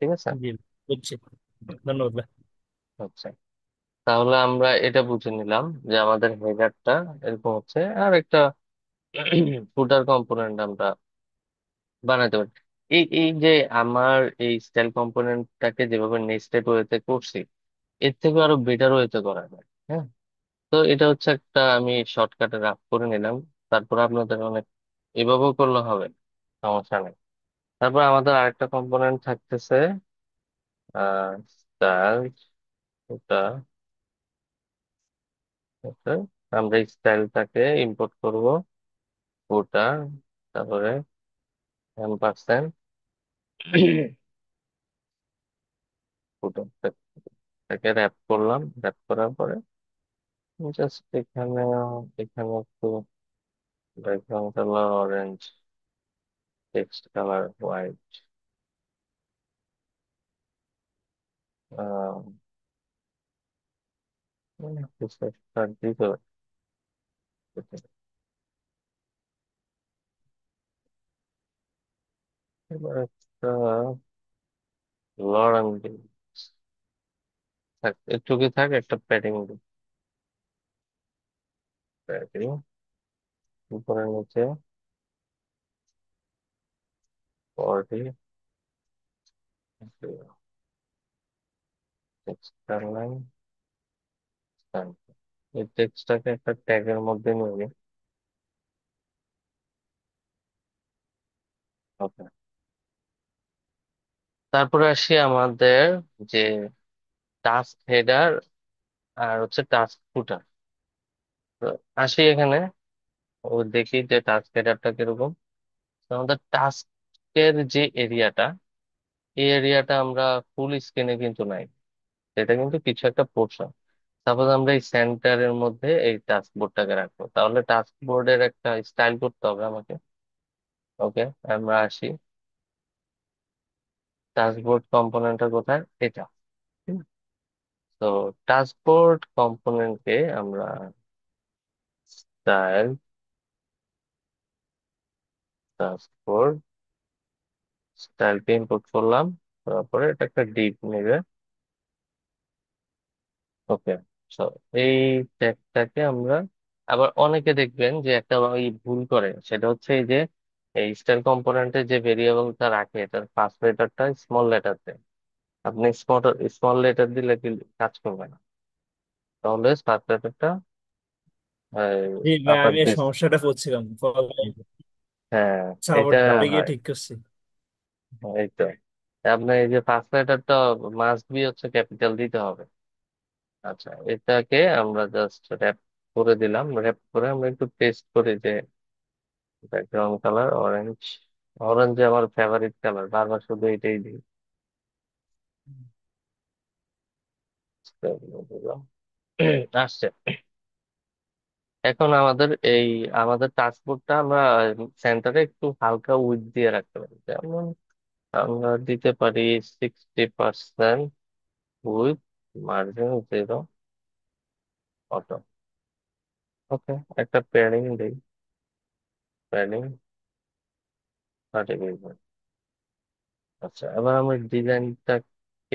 ঠিক আছে, জি, বুঝছি। ধন্যবাদ ভাই। আচ্ছা। তাহলে আমরা এটা বুঝে নিলাম যে আমাদের হেডারটা এরকম হচ্ছে, আর একটা ফুটার কম্পোনেন্ট আমরা বানাতে পারি। এই যে আমার এই স্টাইল কম্পোনেন্টটাকে যেভাবে নেস্টেড ওয়েতে করছি, এর থেকে আরো বেটার ওয়েতে করা যায়। হ্যাঁ, তো এটা হচ্ছে একটা আমি শর্টকাটে রাফ করে নিলাম। তারপর আপনাদের অনেক এভাবেও করলে হবে, সমস্যা নেই। তারপর আমাদের আরেকটা কম্পোনেন্ট থাকতেছে স্টাইল, ওটা ওটা আমরা স্টাইলটাকে ইম্পোর্ট করব, ওটা তারপরে %, ওটাকে র্যাপ করলাম, র্যাপ করার পরে জাস্ট এখানে এখানে একটু background colour orange, text colour white, কিছু একটা দিতে হবে। এবার একটা লড়ান দিই, একটু কি থাকে একটা প্যাডিং দিই, প্যাডিং উপরে নিচে 40, টেক্সট লাইন, এই টেক্সটটাকে একটা ট্যাগের মধ্যে নিয়ে নিই। ওকে, তারপরে আসি আমাদের যে টাস্ক হেডার আর হচ্ছে টাস্ক ফুটার। আসি এখানে, ও দেখি যে টাস্ক হেডারটা কিরকম। তো আমাদের টাস্কের যে এরিয়াটা, এই এরিয়াটা আমরা ফুল স্ক্রিনে কিন্তু নাই, এটা কিন্তু কিছু একটা পোর্শন। সাপোজ আমরা এই সেন্টারের মধ্যে এই টাস্ক বোর্ডটাকে রাখবো, তাহলে টাস্ক বোর্ডের একটা স্টাইল করতে হবে আমাকে। ওকে, আমরা আসি টাস্ক বোর্ড কম্পোনেন্টটা কোথায়, এটা। তো টাস্ক বোর্ড কম্পোনেন্টকে আমরা স্টাইল, টাস্ক বোর্ড স্টাইলকে ইম্পোর্ট করলাম, তারপরে এটা একটা ডিপ নেবে। ওকে, সো এই ট্যাগটাকে আমরা, আবার অনেকে দেখবেন যে একটা ওই ভুল করে, সেটা হচ্ছে এই যে এই স্টাইল কম্পোনেন্টে যে ভেরিয়েবলটা রাখে তার ফার্স্ট লেটারটা স্মল লেটার দেয়। আপনি স্মল লেটার দিলে কি কাজ করবে না, তাহলে ফার্স্ট লেটারটা জি ভাই, আপার আমি এই দিস। সমস্যাটা করছিলাম পরে, হ্যাঁ, আবার এটা ডাউটে গিয়ে হয়, ঠিক করছি। এই তো। আপনার এই যে ফার্স্ট লেটারটা মাস্ট বি হচ্ছে ক্যাপিটাল দিতে হবে। আচ্ছা, এটাকে আমরা জাস্ট র্যাপ করে দিলাম, র্যাপ করে আমরা একটু পেস্ট করি যে ব্যাকগ্রাউন্ড কালার অরেঞ্জ। অরেঞ্জ আমার ফেভারিট কালার, বারবার শুধু এটাই দিই। দিলাম। আসছে। এখন আমাদের টাচবোর্ডটা আমরা সেন্টারে একটু হালকা উইডথ দিয়ে রাখতে পারি, যেমন আমরা দিতে পারি 60% উইথ, মার্জিন 0, অটো। ওকে, একটা প্যাডিং দিই, প্যাডিং 30। আচ্ছা, এবার আমরা ডিজাইনটাকে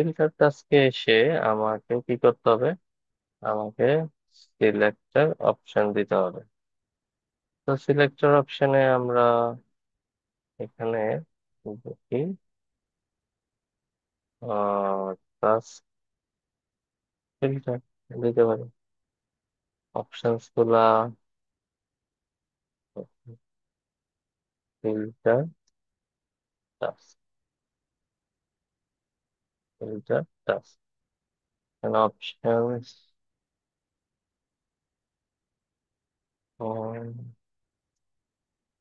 ফিল্টার টাস্কে এসে আমাকে কি করতে হবে? আমাকে সিলেক্টর অপশন দিতে হবে। তো সিলেক্টর অপশনে আমরা এখানে দেখি টাস্ক ফিল্টার দিতে পারি। অপশনস গুলা filter task, filter task, options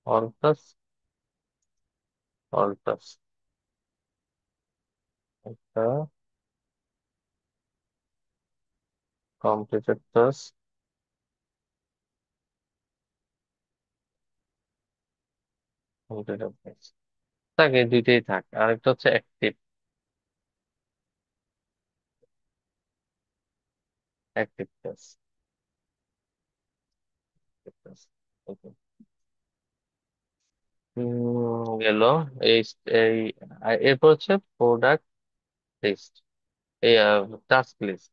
all task, all task, এটা কমপ্লিটেড টাস্ক, কমপ্লিটেড টাস্ক থাকে, দুইটাই থাক। আরেকটা হচ্ছে অ্যাক্টিভ, অ্যাক্টিভ টাস্ক, ওকে। গেল এই এই এরপর হচ্ছে প্রোডাক্ট লিস্ট, এই টাস্ক লিস্ট।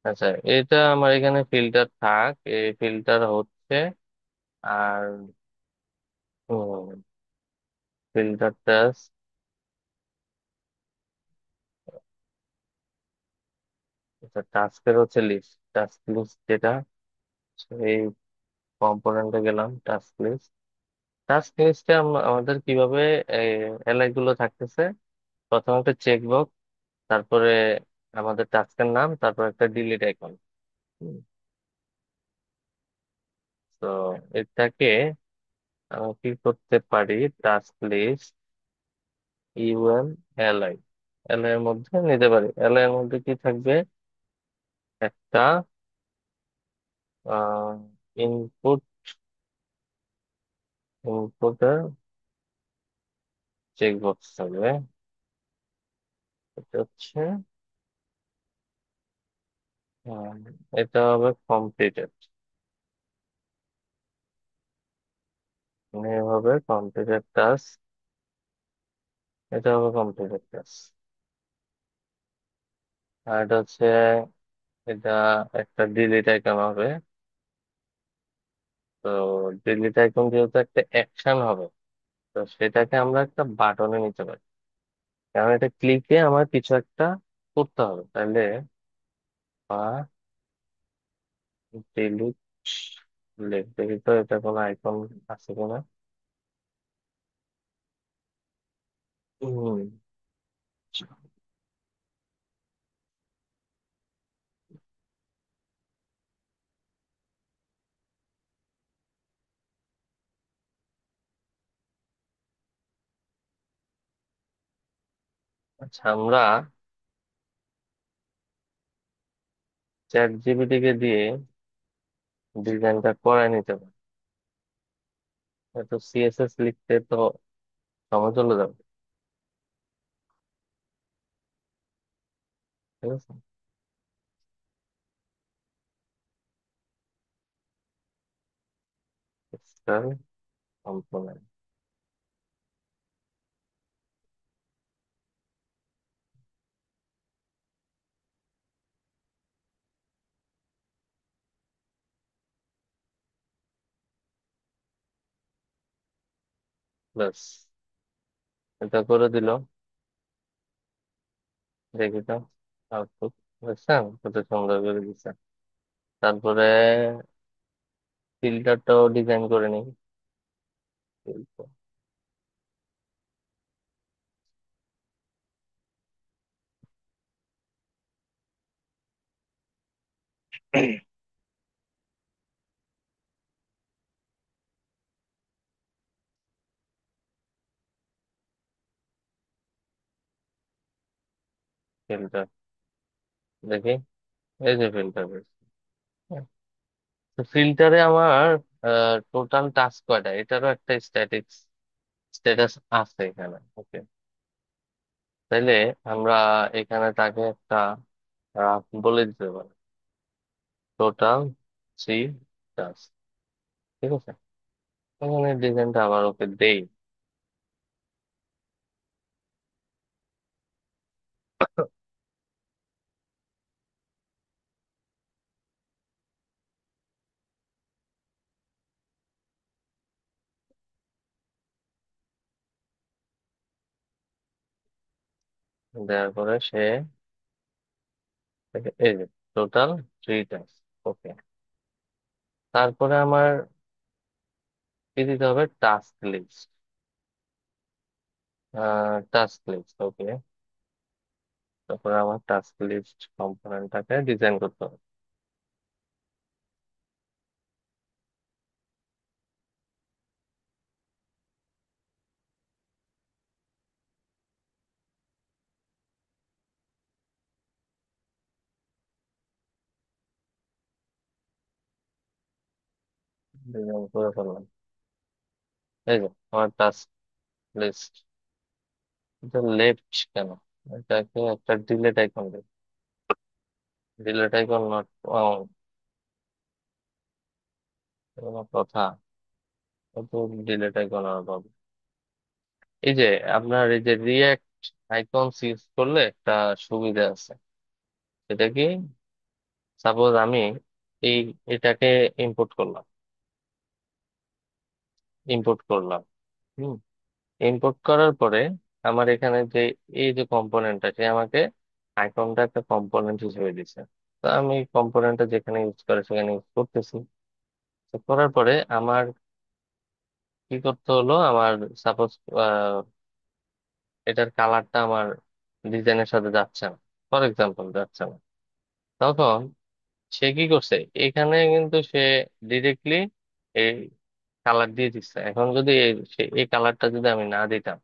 আচ্ছা, এটা আমার এখানে ফিল্টার থাক, এই ফিল্টার হচ্ছে। আর ফিল্টার টাস্ক, টাস্কের হচ্ছে লিস্ট, টাস্ক লিস্ট যেটা, এই কম্পোনেন্টে গেলাম টাস্ক লিস্ট। টাস্ক লিস্টে আমাদের কিভাবে এলাই গুলো থাকতেছে? প্রথমে একটা চেকবক্স, তারপরে আমাদের টাস্কের নাম, তারপর একটা ডিলিট আইকন। তো এটাকে আমি কি করতে পারি? Task list UM LI, LI এর মধ্যে নিতে পারি। এলআই এর মধ্যে কি থাকবে? একটা ইনপুট, ইনপুটের চেকবক্স থাকবে। এটা হচ্ছে আহ, এটা হবে কমপ্লিটেড, মানে এভাবে কমপ্লিটেড টাস্ক, এটা হবে কমপ্লিটেড টাস্ক। আর এটা হচ্ছে, এটা একটা ডিলিট আইকন হবে। তো ডিলিট আইকন যেহেতু একটা অ্যাকশন হবে, তো সেটাকে আমরা একটা বাটনে নিতে পারি, কারণ এটা ক্লিকে আমার কিছু একটা করতে হবে তাহলে। বা ডিলিট, দেখি তো এটা কোনো আইকন আছে কিনা। হম আচ্ছা, আমরা চ্যাট জিপিটি কে দিয়ে ডিজাইনটা করাই নিতে পারি। তো সিএসএস লিখতে তো সময় চলে যাবে, ঠিক আছে। টেক্সটাইল কম্পোনেন্ট, ব্যাস, এটা করে দিল। দেখি তো আউটপুট, বুঝছেন কত সুন্দর করে দিচ্ছে। তারপরে ফিল্টারটাও ডিজাইন করে নিই। ফিল্টার, দেখি, এই যে ফিল্টার। তো ফিল্টারে আমার টোটাল টাস্ক কয়টা, এটারও একটা স্ট্যাটাস আছে এখানে, ওকে। তাইলে আমরা এখানে তাকে একটা বলে দিতে পারি, টোটাল 3 টাস্ক, ঠিক আছে। এখানে ডিজাইনটা আবার ওকে দেই। দেওয়ার পরে সে এই যে টোটাল 3 টাস্ক। ওকে, তারপরে আমার কি দিতে হবে? Task list. Task list, okay. তারপরে আমার টাস্ক লিস্ট কম্পোনেন্টটাকে ডিজাইন করতে হবে। ডিজাইন করে ফেললাম। এই যে আমার টাস্ক লিস্ট। এটা লেফট কেন? এটাকে একটা ডিলেট আইকন দেব। ডিলেট আইকন নট ফাউন্ড, কোনো কথা? তো ডিলেট আইকন আর পাবো। এই যে আপনার এই যে রিয়াক্ট আইকনস ইউজ করলে একটা সুবিধা আছে। সেটা কি? সাপোজ আমি এই এটাকে ইম্পোর্ট করলাম, ইম্পোর্ট করলাম। হুম। ইম্পোর্ট করার পরে আমার এখানে যে এই যে কম্পোনেন্টটা, সে আমাকে আইকনটা একটা কম্পোনেন্ট হিসেবে দিচ্ছে। তো আমি কম্পোনেন্টটা যেখানে ইউজ করে সেখানে ইউজ করতেছি। তো করার পরে আমার কি করতে হলো? আমার সাপোজ এটার কালারটা আমার ডিজাইনের সাথে যাচ্ছে না, ফর এক্সাম্পল যাচ্ছে না। তখন সে কি করছে? এখানে কিন্তু সে ডিরেক্টলি এই কালার দিয়ে দিচ্ছে। এখন যদি এই কালারটা যদি আমি না দিতাম,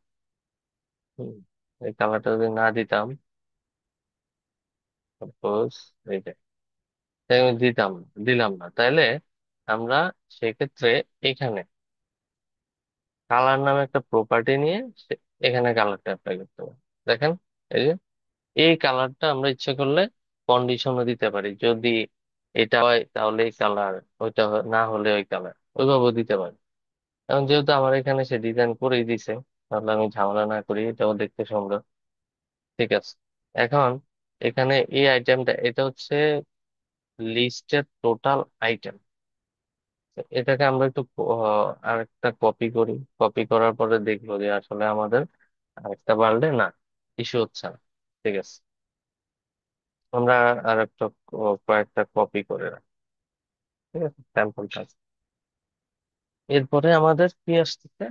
হুম, এই কালারটা যদি না দিতাম, সাপোজ এই যে তাই আমি দিলাম না, তাইলে আমরা সেক্ষেত্রে এখানে কালার নামে একটা প্রপার্টি নিয়ে এখানে কালারটা অ্যাপ্লাই করতে পারি। দেখেন, এই যে এই কালারটা আমরা ইচ্ছে করলে কন্ডিশনও দিতে পারি। যদি এটা হয় তাহলে এই কালার, ওইটা না হলে ওই কালার, ওইভাবেও দিতে পারি। এখন যেহেতু আমার এখানে সে ডিজাইন করেই দিছে, তাহলে আমি ঝামেলা না করি, এটাও দেখতে সুন্দর। ঠিক আছে। এখন এখানে এই আইটেমটা, এটা হচ্ছে লিস্টের টোটাল আইটেম। এটাকে আমরা একটু আরেকটা কপি করি। কপি করার পরে দেখবো যে আসলে আমাদের আরেকটা বাড়লে না, ইস্যু হচ্ছে না। ঠিক আছে, আমরা আর একটা কয়েকটা কপি করে রাখি। ঠিক আছে, স্যাম্পলটা। এরপরে আমাদের কি আসতেছে?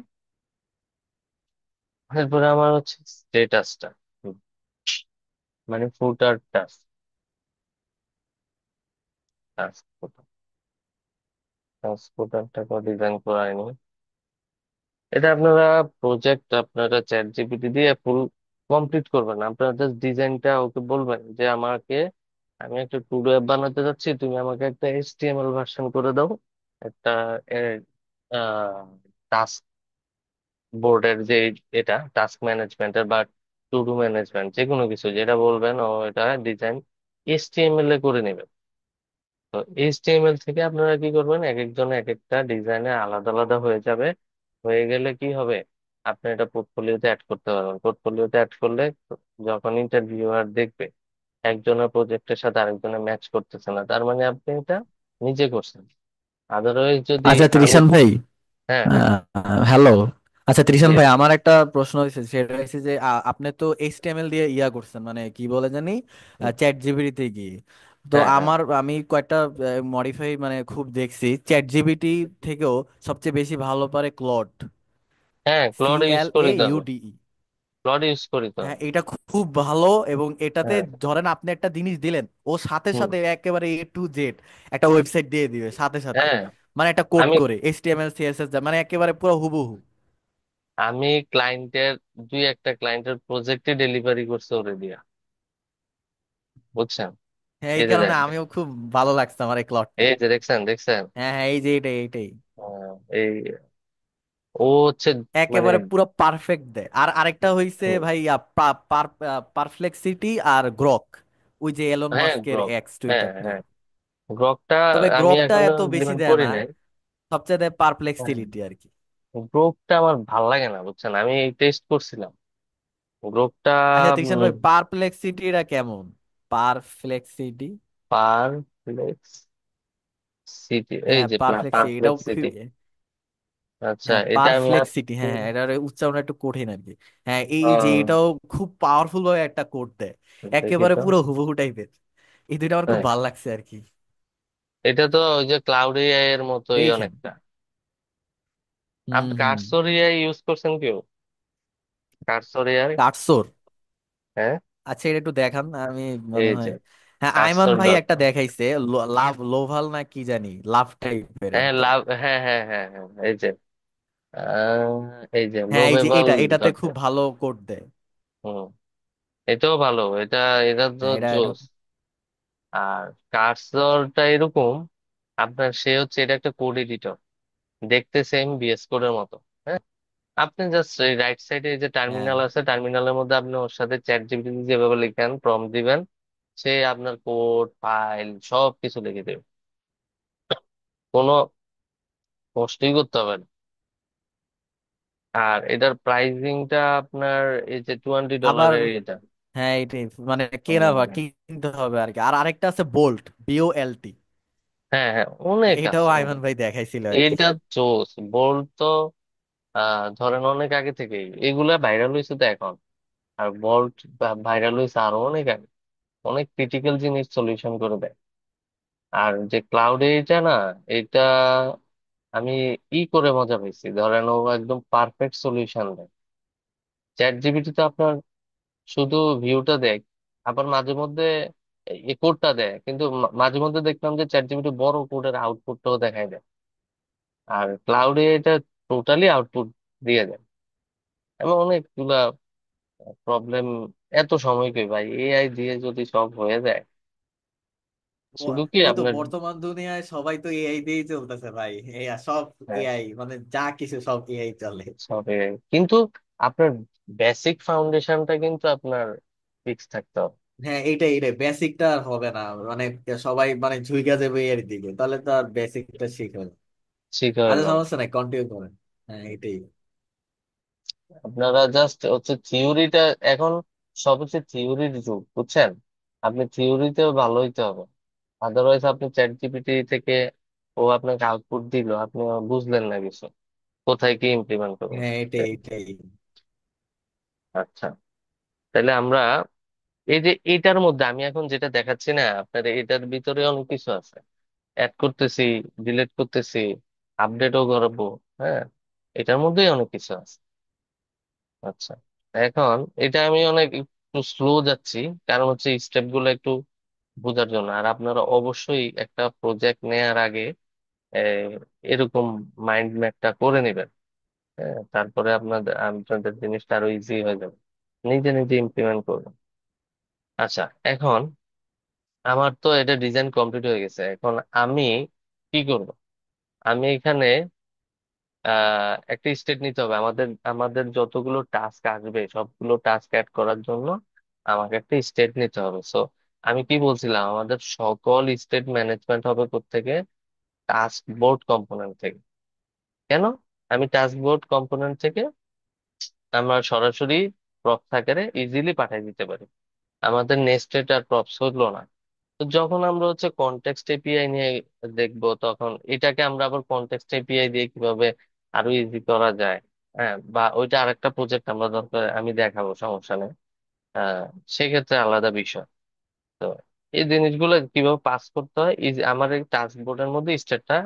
এরপরে আমার হচ্ছে স্টেটাসটা, মানে footer task, task footer. Task ফুটারটাকে ডিজাইন করায়নি। এটা আপনারা প্রজেক্ট আপনারা চ্যাট জিপিটি দিয়ে ফুল কমপ্লিট করবেন না। আপনারা জাস্ট ডিজাইনটা ওকে বলবেন যে আমাকে, আমি একটা টু ডু অ্যাপ বানাতে যাচ্ছি, তুমি আমাকে একটা এইচটিএমএল ভার্সন করে দাও। একটা টাস্ক বোর্ডের যে এটা টাস্ক ম্যানেজমেন্টের বা টু ডু ম্যানেজমেন্ট, যে কোনো কিছু যেটা বলবেন ও এটা ডিজাইন এইচটিএমএল এ করে নেবেন। তো এইচটিএমএল থেকে আপনারা কি করবেন? এক একজন এক একটা ডিজাইনে আলাদা আলাদা হয়ে যাবে। হয়ে গেলে কি হবে? আপনি এটা পোর্টফোলিওতে অ্যাড করতে পারবেন। পোর্টফোলিওতে অ্যাড করলে যখন ইন্টারভিউয়ার দেখবে একজনের প্রজেক্টের সাথে আরেকজনের ম্যাচ করতেছে না, তার মানে আপনি এটা নিজে করছেন। আদারওয়াইজ যদি আচ্ছা আমি, ত্রিশান ভাই, হ্যাঁ, হ্যালো। আচ্ছা ত্রিশান ঠিক ভাই, আছে, আমার একটা প্রশ্ন হয়েছে, সেটা হচ্ছে যে আপনি তো এইচটিএমএল দিয়ে ইয়া করছেন, মানে কি বলে জানি, হুম, চ্যাট জিপিটিতে গিয়ে। তো হ্যাঁ, হ্যাঁ, আমি কয়েকটা মডিফাই মানে খুব দেখছি, চ্যাট জিপিটি থেকেও সবচেয়ে বেশি ভালো পারে ক্লড। হ্যাঁ, সি ক্লড ইউজ এল করি এ তো আমি। ইউডিই ক্লড ইউজ করি তো হ্যাঁ, আমি। এটা খুব ভালো। এবং এটাতে হ্যাঁ, ধরেন আপনি একটা জিনিস দিলেন, ও সাথে হুম, সাথে একেবারে A to Z একটা ওয়েবসাইট দিয়ে দিবে সাথে সাথে। হ্যাঁ, মানে একটা কোড আমি করে এইচটিএমএল সিএসএস, মানে একেবারে পুরো হুবহু। আমি ক্লায়েন্টের, দুই একটা ক্লায়েন্টের প্রজেক্টে ডেলিভারি করছে ওরে দিয়া, বুঝছেন? হ্যাঁ, এই এই যে কারণে দেখেন, আমিও খুব ভালো লাগছে আমার এই ক্লটটা। এই যে দেখছেন দেখছেন। হ্যাঁ হ্যাঁ, এই যে এইটাই এইটাই এই ও হচ্ছে মানে, একেবারে পুরো পারফেক্ট দেয়। আর আরেকটা হইছে হুম, ভাই, পারফ্লেক্সিটি আর গ্রক, ওই যে এলন হ্যাঁ মাস্কের গ্রক, এক্স হ্যাঁ, টুইটারটা। হ্যাঁ, গ্রকটা তবে আমি গ্রকটা এখনো এত বেশি ইমপ্লিমেন্ট দেয় করি না, নাই। সবচেয়ে দেয় হ্যাঁ, পারপ্লেক্সিটি আর কি। গ্রকটা আমার ভাল লাগে না, বুঝছেন? আমি টেস্ট করছিলাম গ্রকটা। আচ্ছা ত্রিশান ভাই, পারপ্লেক্সিটিটা কেমন? পারফ্লেক্সিটি, পারপ্লেক্স সিটি, এই হ্যাঁ যে পারফ্লেক্সিটি এটাও পারপ্লেক্সিটি। আচ্ছা, হ্যাঁ, এটা আমি আর পারপ্লেক্সিটি, হ্যাঁ হ্যাঁ, এটার উচ্চারণ একটু কঠিন আর কি। হ্যাঁ, এই যে আহ, এটাও খুব পাওয়ারফুল ভাবে একটা কোড দেয়, দেখি একেবারে তো। পুরো হুবহু টাইপের। এই দুইটা আমার খুব হ্যাঁ, ভালো লাগছে আর কি। এটা তো ওই যে ক্লাউড এআই এর মতোই দেখেন। অনেকটা। হুম আপনি হুম। কার্সর এআই ইউজ করছেন কেউ? Cursor AI? কাটসোর? হ্যাঁ, আচ্ছা, এটা একটু দেখান, আমি মনে এই হয়। যে হ্যাঁ, আইমান কার্সর ভাই ডট একটা কম। দেখাইছে, লাভ লোভাল না কি জানি, লাভ টাইপের হ্যাঁ, একটা। লাভ, হ্যাঁ হ্যাঁ হ্যাঁ হ্যাঁ, এই যে এই যে হ্যাঁ, এই যে লোভেবল এটাতে ডট খুব কম। ভালো কোড দেয়। হুম, এটাও ভালো, এটা তো হ্যাঁ, এটা জোস। আর কার্সরটা এরকম, আপনার সে হচ্ছে এটা একটা কোড এডিটর, দেখতে সেম বিএস কোডের মতো। হ্যাঁ, আপনি জাস্ট রাইট সাইডে যে হ্যাঁ। টার্মিনাল আছে, টার্মিনালের মধ্যে আপনি ওর সাথে চ্যাট জিপিটি যেভাবে লিখেন, প্রম্পট দিবেন, সে আপনার কোড ফাইল সব কিছু লিখে দেবে। কোনো কষ্টই করতে হবে না। আর এটার প্রাইসিংটা আপনার এই যে আবার $20 এটা। হ্যাঁ, এটাই মানে কেনা বা হুম, কিনতে হবে আর কি। আর আরেকটা আছে বোল্ট, BOLT। হ্যাঁ হ্যাঁ, অনেক এটাও আছে আইমান অনেক। ভাই দেখাইছিল আর কি। এটা জোস বলতো। ধরেন অনেক আগে থেকে এগুলা ভাইরাল হয়েছে তো এখন। আর বল্ট ভাইরাল হয়েছে আরো অনেক আগে। অনেক ক্রিটিক্যাল জিনিস সলিউশন করে দেয়। আর যে ক্লাউড এটা না, এটা আমি করে মজা পাইছি, ধরেন ও একদম পারফেক্ট সলিউশন দেয়। চ্যাট জিপিটি তো আপনার শুধু ভিউটা দেয়, আবার মাঝে মধ্যে এই কোডটা দেয়, কিন্তু মাঝে মধ্যে দেখলাম যে চ্যাট জিপিটি বড় কোডের আউটপুটটাও দেখায় দেয়। আর ক্লাউডে এটা টোটালি আউটপুট দিয়ে দেয়। এমন অনেকগুলা প্রবলেম। এত সময় কই ভাই, এআই দিয়ে যদি সব হয়ে যায়, শুধু কি ওই তো আপনার। বর্তমান দুনিয়ায় সবাই তো এআই দিয়েই চলতেছে ভাই। সব হ্যাঁ, এআই, মানে যা কিছু সব এআই চলে। সব AI, কিন্তু আপনার বেসিক ফাউন্ডেশনটা কিন্তু আপনার ফিক্স থাকতে হবে। হ্যাঁ, এইটাই এইটাই বেসিকটা আর হবে না। মানে সবাই মানে ঝুঁকা যাবে এর দিকে, তাহলে তো আর বেসিকটা শিখবে না। শিখা আচ্ছা, হলো। সমস্যা নাই, কন্টিনিউ করেন। হ্যাঁ, এটাই। আপনারা জাস্ট হচ্ছে থিওরিটা, এখন সব হচ্ছে থিওরির যুগ, বুঝছেন? আপনি থিওরিতেও ভালো হইতে হবে। আদারওয়াইজ আপনি চ্যাট জিপিটি থেকে ও আপনাকে আউটপুট দিল, আপনি বুঝলেন না কিছু, কোথায় কি ইমপ্লিমেন্ট করবেন। হ্যাঁ, এটাই এটাই। আচ্ছা, তাহলে আমরা এই যে এটার মধ্যে আমি এখন যেটা দেখাচ্ছি না আপনার, এটার ভিতরে অনেক কিছু আছে। অ্যাড করতেছি, ডিলিট করতেছি, আপডেটও করবো। হ্যাঁ, এটার মধ্যেই অনেক কিছু আছে। আচ্ছা, এখন এটা আমি অনেক একটু স্লো যাচ্ছি, কারণ হচ্ছে স্টেপ গুলো একটু বোঝার জন্য। আর আপনারা অবশ্যই একটা প্রজেক্ট নেয়ার আগে আহ, এরকম মাইন্ড ম্যাপটা করে নেবেন। হ্যাঁ, তারপরে আপনাদের জিনিসটা আরো ইজি হয়ে যাবে, নিজে নিজে ইমপ্লিমেন্ট করবেন। আচ্ছা, এখন আমার তো এটা ডিজাইন কমপ্লিট হয়ে গেছে। এখন আমি কি করব? আমি এখানে একটা স্টেট নিতে হবে। আমাদের আমাদের যতগুলো টাস্ক আসবে সবগুলো টাস্ক অ্যাড করার জন্য আমাকে একটা স্টেট নিতে হবে। সো আমি কি বলছিলাম, আমাদের সকল স্টেট ম্যানেজমেন্ট হবে কোত্থেকে? টাস্ক বোর্ড কম্পোনেন্ট থেকে। কেন? আমি টাস্ক বোর্ড কম্পোনেন্ট থেকে আমরা সরাসরি প্রপস আকারে ইজিলি পাঠিয়ে দিতে পারি। আমাদের নেস্টেড আর প্রপস হলো না। তো যখন আমরা হচ্ছে কনটেক্সট এপিআই নিয়ে দেখবো, তখন এটাকে আমরা আবার কনটেক্সট এপিআই দিয়ে কিভাবে আরো ইজি করা যায়। হ্যাঁ, বা ওইটা আরেকটা প্রজেক্ট আমরা দরকার, আমি দেখাবো, সমস্যা নেই। আহ সেক্ষেত্রে আলাদা বিষয়। তো এই জিনিসগুলো কিভাবে পাস করতে হয়, ইজি আমার এই টাস্ক বোর্ডের মধ্যে স্টেটটা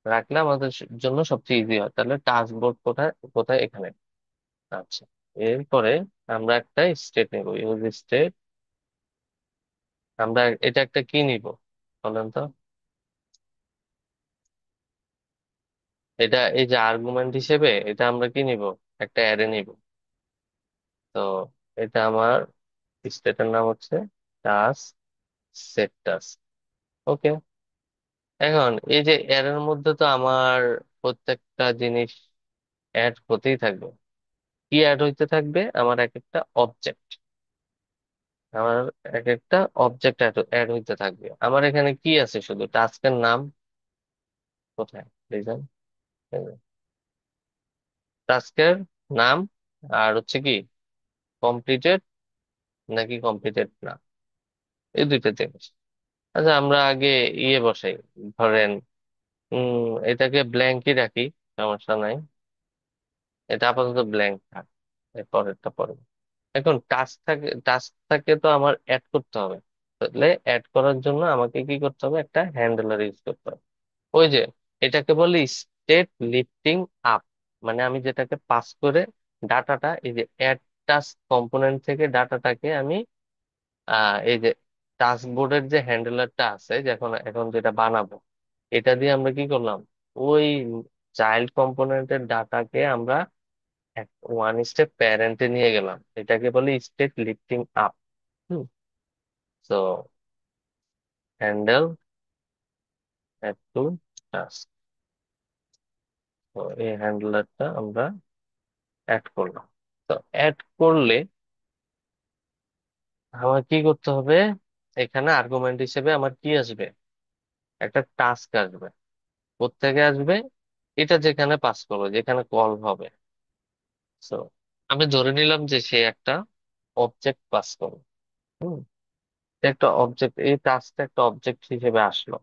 রাখলে আমাদের জন্য সবচেয়ে ইজি হয়। তাহলে টাস্ক বোর্ড কোথায়? কোথায়? এখানে। আচ্ছা, এরপরে আমরা একটা স্টেট নেব, ইউজ স্টেট। আমরা এটা একটা কি নিব বলেন তো? এটা এই যে আর্গুমেন্ট হিসেবে এটা আমরা কি নিব? একটা অ্যারে নিব। তো এটা আমার স্টেটের নাম হচ্ছে টাস্ক সেট টাস্ক। ওকে, এখন এই যে অ্যারের মধ্যে তো আমার প্রত্যেকটা জিনিস অ্যাড হতেই থাকবে। কি অ্যাড হইতে থাকবে? আমার এক একটা অবজেক্ট, আমার এক একটা অবজেক্ট অ্যাড হইতে থাকবে। আমার এখানে কি আছে? শুধু টাস্কের নাম। কোথায় লিখেন? টাস্কের নাম, আর হচ্ছে কি কমপ্লিটেড নাকি কমপ্লিটেড না, এই দুইটা জিনিস। আচ্ছা, আমরা আগে বসাই, ধরেন এটাকে ব্ল্যাঙ্কই রাখি। সমস্যা নাই, এটা আপাতত ব্ল্যাঙ্ক থাক, এর পরেরটা পরে। এখন টাস্ক থাকে তো আমার অ্যাড করতে হবে। তাহলে অ্যাড করার জন্য আমাকে কি করতে হবে, একটা হ্যান্ডলার ইউজ করতে হবে। ওই যে, এটাকে বলি স্টেট লিফটিং আপ। মানে আমি যেটাকে পাস করে ডাটাটা, এই যে অ্যাড টাস্ক কম্পোনেন্ট থেকে ডাটাটাকে আমি এই যে টাস্ক বোর্ডের যে হ্যান্ডলারটা আছে, যখন এখন যেটা বানাবো, এটা দিয়ে আমরা কি করলাম, ওই চাইল্ড কম্পোনেন্টের ডাটাকে আমরা ওয়ান স্টেপ প্যারেন্টে নিয়ে গেলাম, এটাকে বলি স্টেট লিফটিং আপ। হুম। তো হ্যান্ডেল অ্যাড টু টাস্ক, তো এই হ্যান্ডলারটা আমরা অ্যাড করলাম। তো অ্যাড করলে আমার কি করতে হবে, এখানে আর্গুমেন্ট হিসেবে আমার কি আসবে, একটা টাস্ক আসবে। কোত্থেকে আসবে, এটা যেখানে পাস করবো, যেখানে কল হবে। তো আমি ধরে নিলাম যে সে একটা অবজেক্ট পাস করবে। হুম। সে একটা অবজেক্ট, এই টাস্কটা একটা অবজেক্ট হিসেবে আসলো।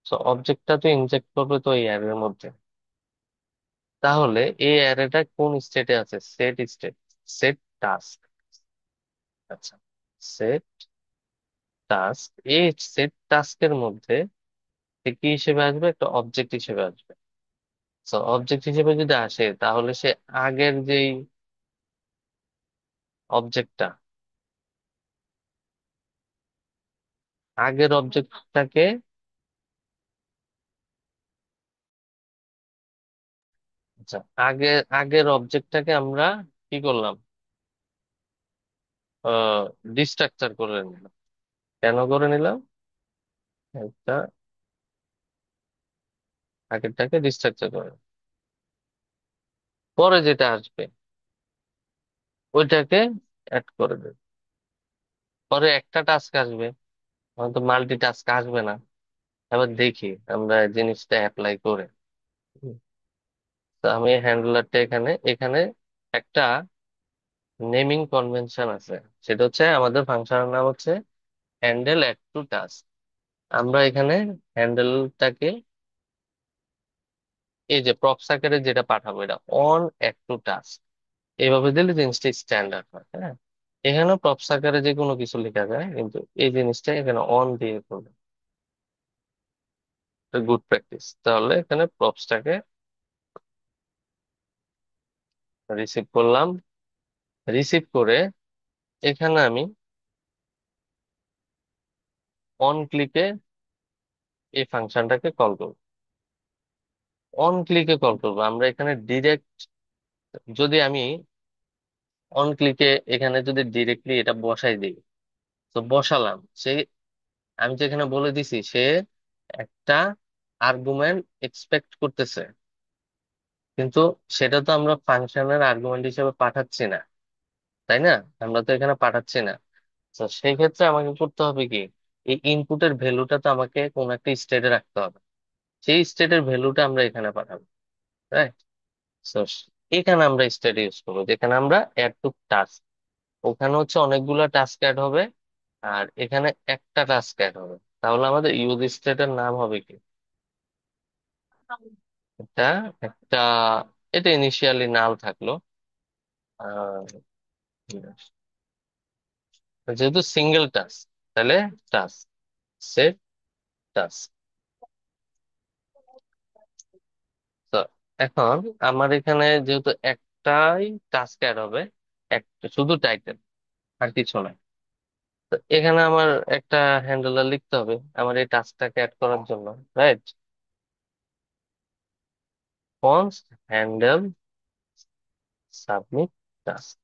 তো অবজেক্টটা তো ইনজেক্ট করবে তো এই অ্যারের মধ্যে। তাহলে এই অ্যারেটা কোন স্টেটে আছে, সেট স্টেট, সেট টাস্ক। আচ্ছা, সেট টাস্ক, এই সেট টাস্কের মধ্যে সে কি হিসেবে আসবে, একটা অবজেক্ট হিসেবে আসবে। তো অবজেক্ট হিসেবে যদি আসে, তাহলে সে আগের যেই অবজেক্টটা, আগের অবজেক্টটাকে, আচ্ছা, আগের অবজেক্টটাকে আমরা কি করলাম, ডিস্ট্রাকচার করে নিলাম। কেন করে নিলাম, একটা আগেরটাকে ডিস্ট্রাকচার করে, পরে যেটা আসবে ওইটাকে অ্যাড করে দেবে। পরে একটা টাস্ক আসবে, তো মাল্টি টাস্ক আসবে না। এবার দেখি আমরা জিনিসটা অ্যাপ্লাই করে। হুম। তো আমি হ্যান্ডলারটা এখানে এখানে একটা নেমিং কনভেনশন আছে। সেটা হচ্ছে, আমাদের ফাংশনের নাম হচ্ছে হ্যান্ডেল অ্যাড টু টাস্ক। আমরা এখানে হ্যান্ডেলটাকে, এই যে প্রপস আকারে যেটা পাঠাবো, এটা অন অ্যাড টু টাস্ক, এইভাবে দিলে জিনিসটা স্ট্যান্ডার্ড হয়। হ্যাঁ, এখানে প্রপস আকারে যে কোনো কিছু লেখা যায়, কিন্তু এই জিনিসটা এখানে অন দিয়ে করবে, গুড প্র্যাকটিস। তাহলে এখানে প্রপসটাকে রিসিভ করলাম, রিসিভ করে এখানে আমি অন ক্লিকে এই ফাংশনটাকে কল করব। অন ক্লিকে কল করবো আমরা এখানে ডিরেক্ট, যদি আমি অন ক্লিকে এখানে যদি ডিরেক্টলি এটা বসাই দিই, তো বসালাম, সে, আমি যেখানে বলে দিছি সে একটা আর্গুমেন্ট এক্সপেক্ট করতেছে, কিন্তু সেটা তো আমরা ফাংশনের আর্গুমেন্ট হিসেবে পাঠাচ্ছি না, তাই না? আমরা তো এখানে পাঠাচ্ছি না। তো সেই ক্ষেত্রে আমাকে করতে হবে কি, এই ইনপুটের ভ্যালুটা তো আমাকে কোন একটা স্টেটে রাখতে হবে। সেই স্টেটের ভ্যালুটা আমরা এখানে পাঠাবো, রাইট? তো এখানে আমরা স্টেট ইউজ করবো, যেখানে আমরা অ্যাড টু টাস্ক, ওখানে হচ্ছে অনেকগুলা টাস্ক অ্যাড হবে, আর এখানে একটা টাস্ক অ্যাড হবে। তাহলে আমাদের ইউজ স্টেটের নাম হবে কি, এটা একটা, এটা ইনিশিয়ালি নাল থাকলো। আহ, যেহেতু সিঙ্গেল টাস্ক, তাহলে টাস্ক, সেট টাস্ক। তো এখন আমার এখানে যেহেতু একটাই টাস্ক অ্যাড হবে, একটা শুধু টাইটেল, আর কিছু না। তো এখানে আমার একটা হ্যান্ডলার লিখতে হবে আমার এই টাস্কটাকে অ্যাড করার জন্য, right? Const handle submit task.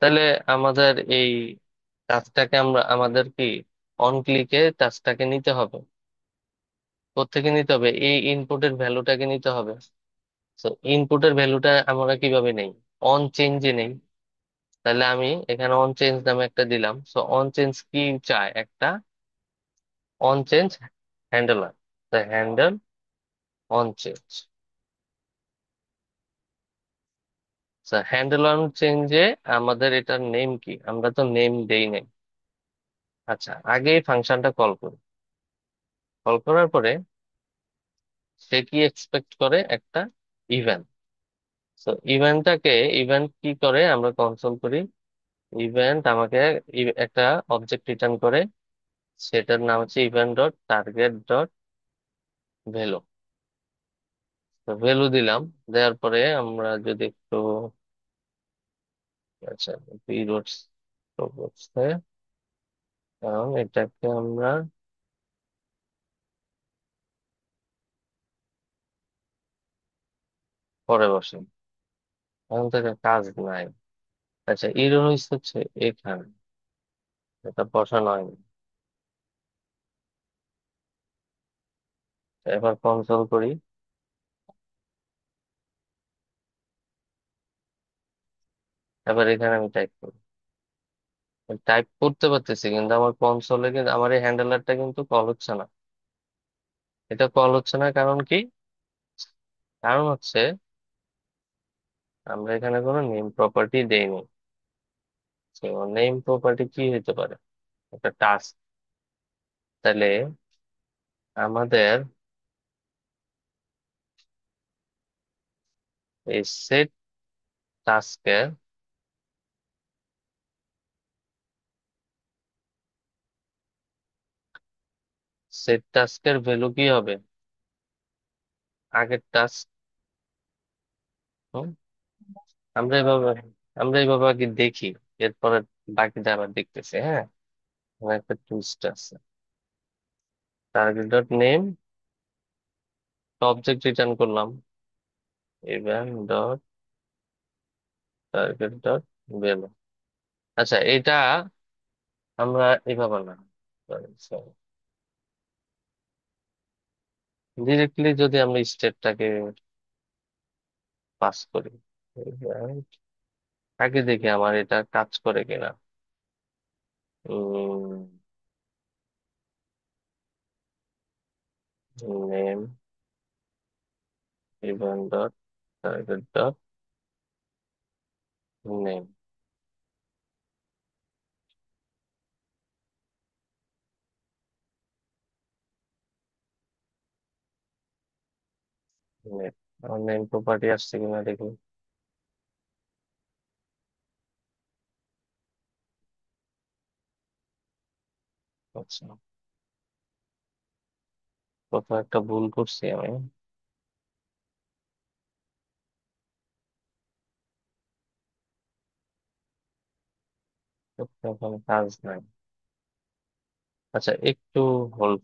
তাহলে আমাদের এই টাস্কটাকে আমরা, আমাদের কি অন ক্লিকে টাস্কটাকে নিতে হবে। কোত্থেকে নিতে হবে, এই ইনপুটের ভ্যালুটাকে নিতে হবে। তো ইনপুটের ভ্যালুটা আমরা কিভাবে নেই, অন চেঞ্জে নেই। তাহলে আমি এখানে অন চেঞ্জ নামে একটা দিলাম। সো অন চেঞ্জ কি চায়, একটা on change handler, handle on change. Handle on চেঞ্জে আমাদের এটার নেম কি, আমরা তো নেম দেই নাই। আচ্ছা, আগে এই ফাংশনটা কল করি। কল করার পরে সে কি এক্সপেক্ট করে একটা ইভেন্ট। তো ইভেন্ট কি করে আমরা কনসোল করি, ইভেন্ট আমাকে একটা অবজেক্ট রিটার্ন করে, সেটার নাম হচ্ছে event dot target dot value. তো ভ্যালু দিলাম, দেওয়ার পরে আমরা যদি একটু, আচ্ছা, পিরিয়ডস অবস্থায়, কারণ এটাকে আমরা পরে বসি, এখন তো এটা কাজ নাই। আচ্ছা, এরর হচ্ছে এখানে, এটা বসানো হয়নি। এবার কনসোল করি, এবার এখানে আমি টাইপ করি, টাইপ করতে পারতেছি কিন্তু আমার কনসোলে কিন্তু আমার এই হ্যান্ডেলারটা কিন্তু কল হচ্ছে না। এটা কল হচ্ছে না কারণ কি? কারণ হচ্ছে আমরা এখানে কোনো নেম প্রপার্টি দেইনি। নেম প্রপার্টি কি হতে পারে? একটা টাস্ক। তাহলে আমাদের এই টাস্কের সেট টাস্কের ভ্যালু কি হবে? আগের টাস্ক। আমরা এভাবে আমরা এইভাবে আগে দেখি, এরপরে বাকিটা আবার দেখতেছি। হ্যাঁ, এখানে একটা টুইস্ট আছে। Target dot name, object return করলাম, event dot target dot value. আচ্ছা, এটা আমরা এভাবে না, ডিরেক্টলি যদি আমরা স্টেটটাকে পাস করি, event, আগে দেখি আমার এটা কাজ করে কিনা। Name event dot target dot name, name, আমার নেম প্রপার্টি আসছে কিনা দেখি। আচ্ছা, কোথাও একটা ভুল করছি আমি, কোথাও কোনো কাজ নাই। আচ্ছা, একটু হোল্ড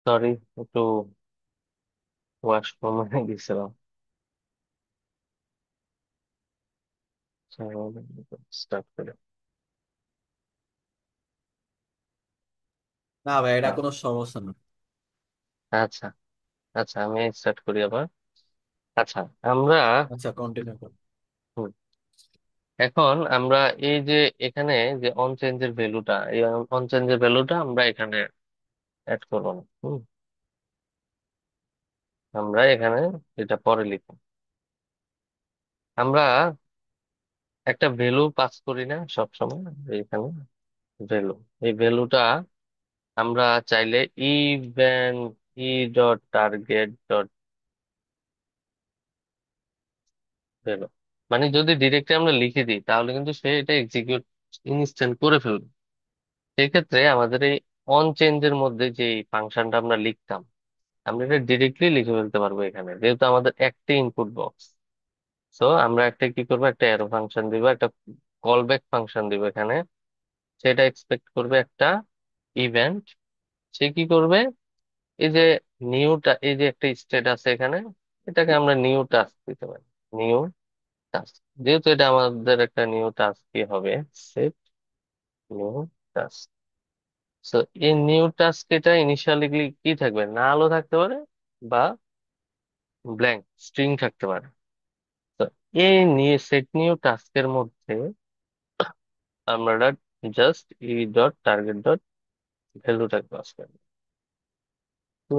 সরি, একটু ওয়াশরুমে গেছিলাম। স্টার্ট করে। না ভাই, এটা হ্যাঁ, কোনো সমস্যা না। আচ্ছা। আচ্ছা, আমি স্টার্ট করি আবার। আচ্ছা, আমরা আচ্ছা, কন্টিনিউ করো। হুম, এখন আমরা এই যে এখানে যে অন চেঞ্জের ভ্যালুটা, এই অন চেঞ্জের ভ্যালুটা আমরা এখানে অ্যাড করবো না। আমরা এখানে এটা পরে লিখব। আমরা একটা ভ্যালু পাস করি না সব সময় এখানে, ভ্যালু। এই ভ্যালুটা আমরা চাইলে ইভেন ই ডট টার্গেট ডট ভ্যালু, মানে যদি ডিরেক্টলি আমরা লিখে দিই তাহলে কিন্তু সে এটা এক্সিকিউট ইনস্ট্যান্ট করে ফেলবে। সেক্ষেত্রে আমাদের এই অন চেঞ্জের মধ্যে যে ফাংশনটা আমরা লিখতাম, আমরা এটা ডিরেক্টলি লিখে ফেলতে পারবো এখানে, যেহেতু আমাদের একটা ইনপুট বক্স। সো আমরা একটা কি করবো, একটা অ্যারো ফাংশন দিব, একটা কল ব্যাক ফাংশন দিব এখানে। সেটা এক্সপেক্ট করবে একটা ইভেন্ট। সে কি করবে, এই যে নিউটা, এই যে একটা স্টেট আছে এখানে, এটাকে আমরা নিউ টাস্ক দিতে পারি। নিউ টাস্ক, যেহেতু এটা আমাদের একটা নিউ টাস্ক কি হবে, সেট নিউ টাস্ক। সো এই নিউ টাস্ক এটা ইনিশিয়ালি কি থাকবে, নালও থাকতে পারে বা ব্ল্যাঙ্ক স্ট্রিং থাকতে পারে। তো এই নিয়ে সেট নিউ টাস্কের মধ্যে আমরা just e dot target dot ভ্যালুটাকে পাস করি। তো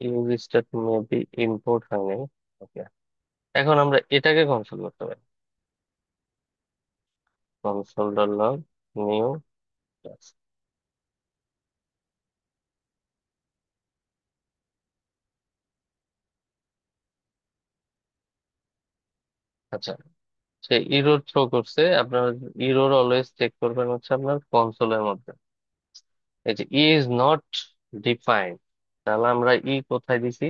ইউজ স্টেট মেবি ইম্পোর্ট হয়নি। ওকে, এখন আমরা এটাকে কনসোল করতে পারি। Console dot log new task. আচ্ছা, সে ইরোর থ্রো করছে আপনার। ইরোর অলওয়েজ চেক করবেন হচ্ছে আপনার কনসোলের মধ্যে, এই যে ইজ নট ডিফাইন্ড। তাহলে আমরা কোথায় দিছি,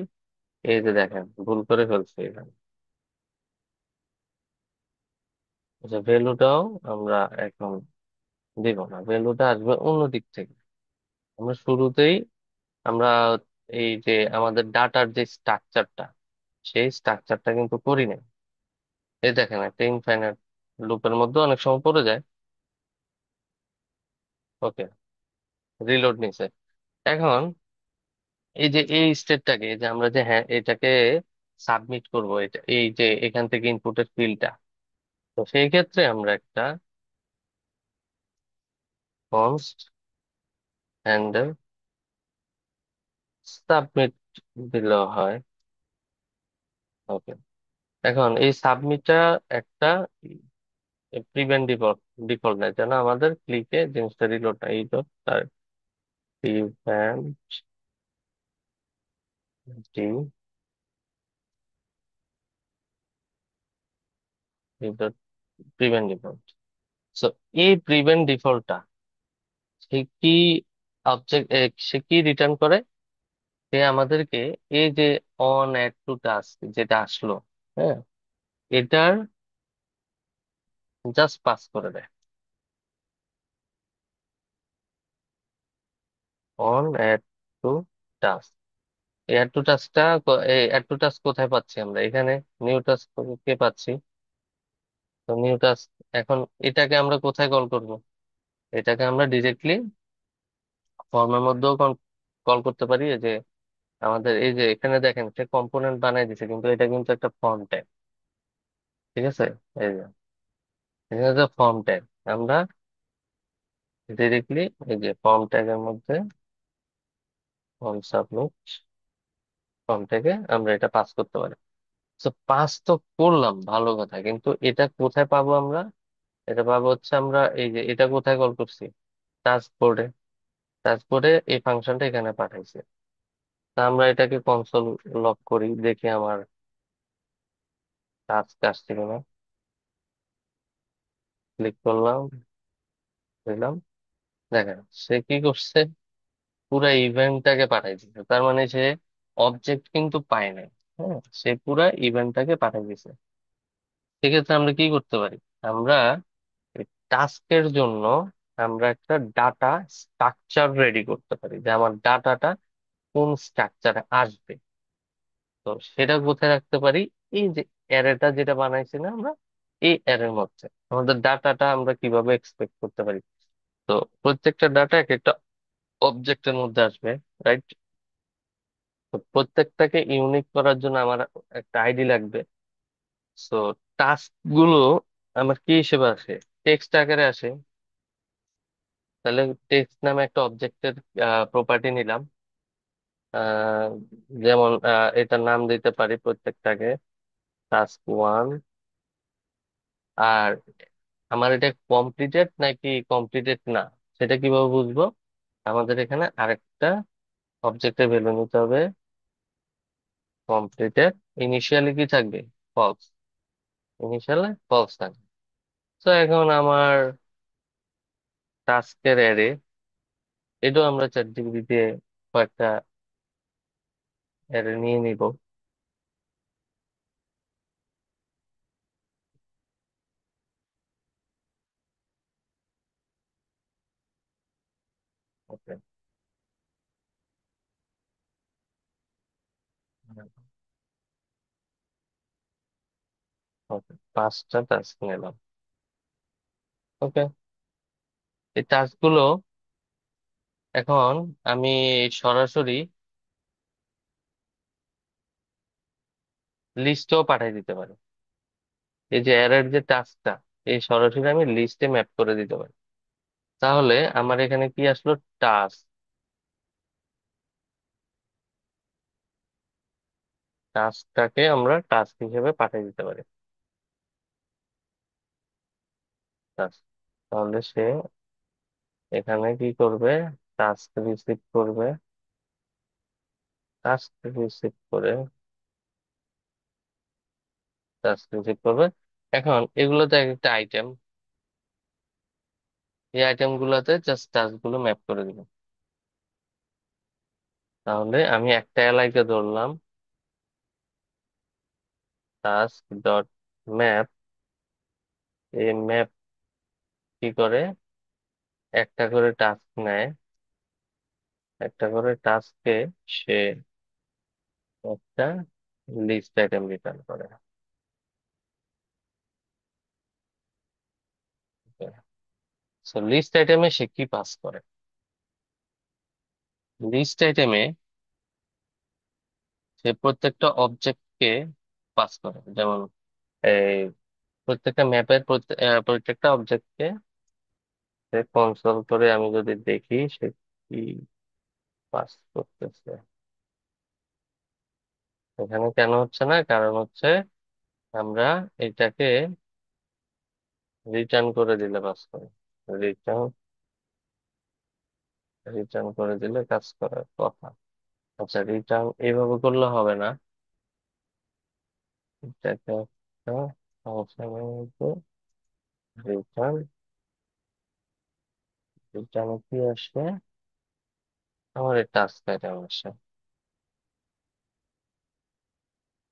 এই যে দেখেন ভুল করে ফেলছি এখানে। আচ্ছা, ভ্যালুটাও আমরা এখন দিব না, ভ্যালুটা আসবে অন্য দিক থেকে। আমরা শুরুতেই আমরা এই যে আমাদের ডাটার যে স্ট্রাকচারটা, সেই স্ট্রাকচারটা কিন্তু করি নাই। এই দেখেন একটা ইনফাইনাইট লুপের মধ্যে অনেক সময় পড়ে যায়। ওকে, রিলোড নিছে। এখন এই যে এই স্টেটটাকে যে আমরা যে হ্যাঁ এটাকে সাবমিট করব, এটা এই যে এখান থেকে ইনপুটের ফিল্ডটা, তো সেই ক্ষেত্রে আমরা একটা কনস্ট হ্যান্ডেল সাবমিট দিলেও হয়। ওকে, এখন এই সাবমিটটা একটা প্রিভেন্ট ডিফল্ট, ডিফল্ট নাই যেন আমাদের ক্লিকে জিনিসটা রিলোড না, এই তো তার prevent D prevent default. So এই প্রিভেন্ট ডিফল্টটা সে কি অবজেক্ট, সে কি রিটার্ন করে, সে আমাদেরকে এই যে অন অ্যাড টু টাস্ক যেটা আসলো, হ্যাঁ, এটার জাস্ট পাস করে দেয়। অন অ্যাড টু টাস্ক, এই অ্যাড টু টাস্কটা, এই অ্যাড টু টাস্ক কোথায় পাচ্ছি আমরা, এখানে নিউ টাস্ক কে পাচ্ছি। তো নিউ টাস্ক, এখন এটাকে আমরা কোথায় কল করব, এটাকে আমরা ডিরেক্টলি ফর্মের মধ্যেও কল করতে পারি। এই যে আমাদের এই যে এখানে দেখেন সে কম্পোনেন্ট বানাই দিছে, কিন্তু এটা কিন্তু একটা ফর্ম ট্যাগ। ঠিক আছে, এই যে এখানে যে ফর্ম ট্যাগ, আমরা ডিরেক্টলি এই যে ফর্ম ট্যাগের মধ্যে ফর্ম সাবমিট, ফর্ম ট্যাগে আমরা এটা পাস করতে পারি। তো পাস তো করলাম, ভালো কথা, কিন্তু এটা কোথায় পাবো আমরা, এটা পাবো হচ্ছে আমরা এই যে এটা কোথায় কল করছি, টাস্ক বোর্ডে। টাস্ক বোর্ডে এই ফাংশনটা এখানে পাঠাইছে। তা আমরা এটাকে কনসোল লক করি, দেখি আমার টাস্ক আসছে কিনা। ক্লিক করলাম, দিলাম, দেখেন সে কি করছে, পুরা ইভেন্টটাকে পাঠাই দিছে। তার মানে সে অবজেক্ট কিন্তু পায় নাই। হ্যাঁ, সে পুরা ইভেন্টটাকে পাঠাই দিছে। সেক্ষেত্রে আমরা কি করতে পারি, আমরা টাস্কের জন্য আমরা একটা ডাটা স্ট্রাকচার রেডি করতে পারি, যে আমার ডাটাটা কোন স্ট্রাকচারে আসবে। তো সেটা কোথায় রাখতে পারি? এই যে অ্যারেটা যেটা বানাইছি না আমরা, এই অ্যারের মধ্যে আমাদের ডাটাটা আমরা কিভাবে এক্সপেক্ট করতে পারি। তো প্রত্যেকটা ডাটা এক একটা অবজেক্টের মধ্যে আসবে, রাইট? তো প্রত্যেকটাকে ইউনিক করার জন্য আমার একটা আইডি লাগবে। সো টাস্ক গুলো আমার কি হিসেবে আসে? টেক্সট আকারে আসে। তাহলে টেক্সট নামে একটা অবজেক্টের প্রপার্টি নিলাম। আহ, যেমন এটার নাম দিতে পারি প্রত্যেকটাকে টাস্ক ওয়ান। আর আমার এটা কমপ্লিটেড নাকি কমপ্লিটেড না, সেটা কিভাবে বুঝবো? আমাদের এখানে আরেকটা অবজেক্টের ভ্যালু নিতে হবে, কমপ্লিটেড। ইনিশিয়ালি কি থাকবে? ফলস। ইনিশিয়ালে ফলস থাকবে। তো এখন আমার টাস্কের অ্যারে, এটাও আমরা চ্যাট জিপিটি কয়েকটা অ্যারে নিয়ে নিব। ওকে, ওকে, পাঁচটা টাস্ক নিলাম। ওকে, এই টাস্ক গুলো এখন আমি সরাসরি লিস্টেও পাঠিয়ে দিতে পারি। এই যে অ্যারের যে টাস্কটা, এই সরাসরি আমি লিস্টে ম্যাপ করে দিতে পারি। তাহলে আমার এখানে কি আসলো? টাস্ক। টাস্কটাকে আমরা টাস্ক হিসেবে পাঠিয়ে দিতে পারি। টাস্ক। তাহলে সে এখানে কি করবে? টাস্ক রিসিভ করবে। টাস্ক রিসিভ করে টাস্ক রিসিভ করবে। এখন এগুলো তো এক একটা আইটেম। এই আইটেম গুলোতে জাস্ট টাস্ক গুলো ম্যাপ করে দিল। তাহলে আমি একটা এলাইকে ধরলাম, টাস্ক ডট ম্যাপ। এই ম্যাপ কি করে? একটা করে টাস্ক নেয়, একটা করে টাস্কে সে একটা লিস্ট আইটেম রিটার্ন করে। লিস্ট আইটেমে সে কি পাস করে? লিস্ট আইটেমে সে প্রত্যেকটা অবজেক্টকে পাস করে। যেমন এই প্রত্যেকটা ম্যাপের প্রত্যেকটা অবজেক্টকে সে কনসোল করে আমি যদি দেখি সে কি পাস করতেছে। এখানে কেন হচ্ছে না? কারণ হচ্ছে আমরা এটাকে রিটার্ন করে দিলে পাস করে। রিটার্ন রিটার্ন করে দিলে কাজ করার কথা। আচ্ছা, রিটার্ন এইভাবে করলে হবে না। এটাকে একটা ফাংশনের মধ্যে রিটার্ন, রিটার্নে কি আসবে? আমার এই টাস্ক আইটেম আসে।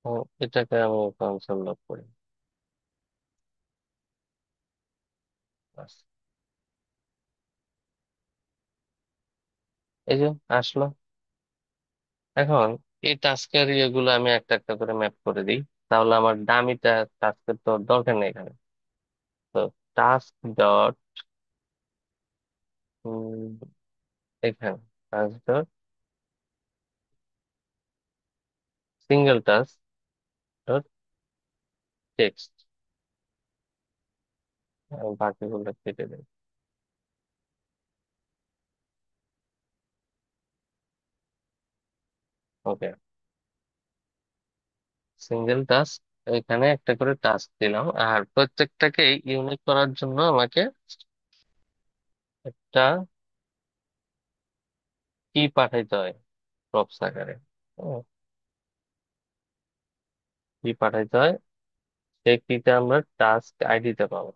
তো এটাকে আমি কনসোল লক করি। বাস, এই যে আসলো। এখন এই টাস্কের ইয়েগুলো আমি একটা একটা করে ম্যাপ করে দিই। তাহলে আমার দামিটা টাস্কের তো দরকার নেই এখানে। তো টাস্ক ডট এখানে task dot single task dot text, বাকিগুলো কেটে দেয়। ওকে, সিঙ্গেল টাস্ক, এখানে একটা করে টাস্ক দিলাম। আর প্রত্যেকটাকে ইউনিক করার জন্য আমাকে একটা কি পাঠাইতে হয় প্রপস আকারে। হুম, কি পাঠাইতে হয়? সেই কিটা আমরা টাস্ক আইডিতে পাবো।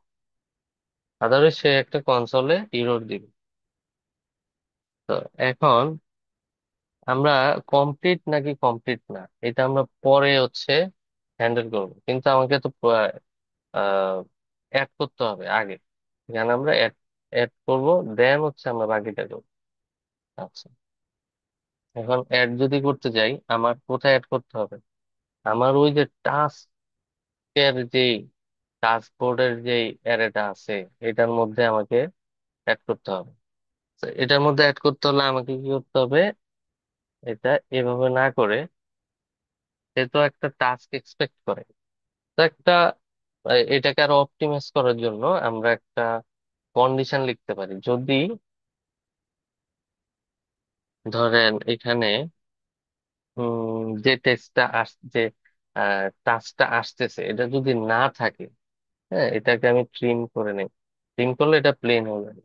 আদারওয়াইজ সে একটা কনসোলে ইরর দিবে। তো এখন আমরা কমপ্লিট নাকি কমপ্লিট না, এটা আমরা পরে হচ্ছে হ্যান্ডেল করবো, কিন্তু আমাকে তো অ্যাড করতে হবে আগে। এখানে আমরা অ্যাড অ্যাড করবো, দেন হচ্ছে আমরা বাকিটা করবো। আচ্ছা, এখন অ্যাড যদি করতে যাই, আমার কোথায় অ্যাড করতে হবে? আমার ওই যে টাস্কের যে টাস্কবোর্ডের যে অ্যারেটা আছে, এটার মধ্যে আমাকে অ্যাড করতে হবে। তো এটার মধ্যে অ্যাড করতে হলে আমাকে কি করতে হবে? এটা এভাবে না করে, সে তো একটা টাস্ক এক্সপেক্ট করে, তো একটা এটাকে আরো অপটিমাইজ করার জন্য আমরা একটা কন্ডিশন লিখতে পারি। যদি ধরেন এখানে যে টেস্টটা যে টাস্কটা আসতেছে, এটা যদি না থাকে, হ্যাঁ, এটাকে আমি ট্রিম করে নেই। ট্রিম করলে এটা প্লেন হয়ে যাবে।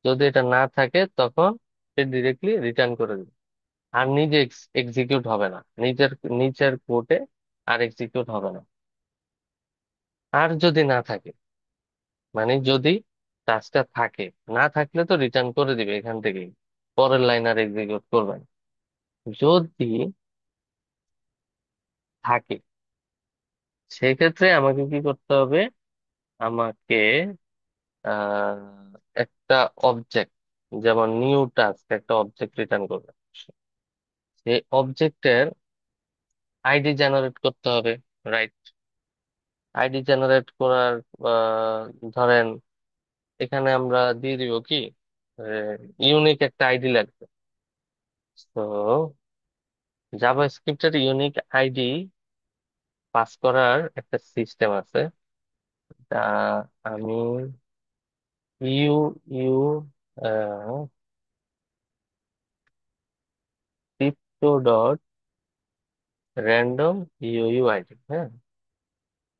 যদি এটা না থাকে তখন সে ডিরেক্টলি রিটার্ন করে দিবে, আর নিজে এক্সিকিউট হবে না, নিচের কোডে আর এক্সিকিউট হবে না। আর যদি না থাকে, মানে যদি টাস্কটা থাকে, না থাকলে তো রিটার্ন করে দিবে এখান থেকেই, পরের লাইন আর এক্সিকিউট করবে না। যদি থাকে, সেক্ষেত্রে আমাকে কি করতে হবে? আমাকে একটা অবজেক্ট, যেমন নিউ টাস্ক একটা অবজেক্ট রিটার্ন করবে, সেই অবজেক্টের আইডি জেনারেট করতে হবে, রাইট? আইডি জেনারেট করার ধরেন এখানে আমরা দিয়ে দিব কি, ইউনিক একটা আইডি লাগবে। তো জাভা স্ক্রিপ্টের ইউনিক আইডি পাস করার একটা সিস্টেম আছে। তা আমি U U crypto dot random UUID, হ্যাঁ,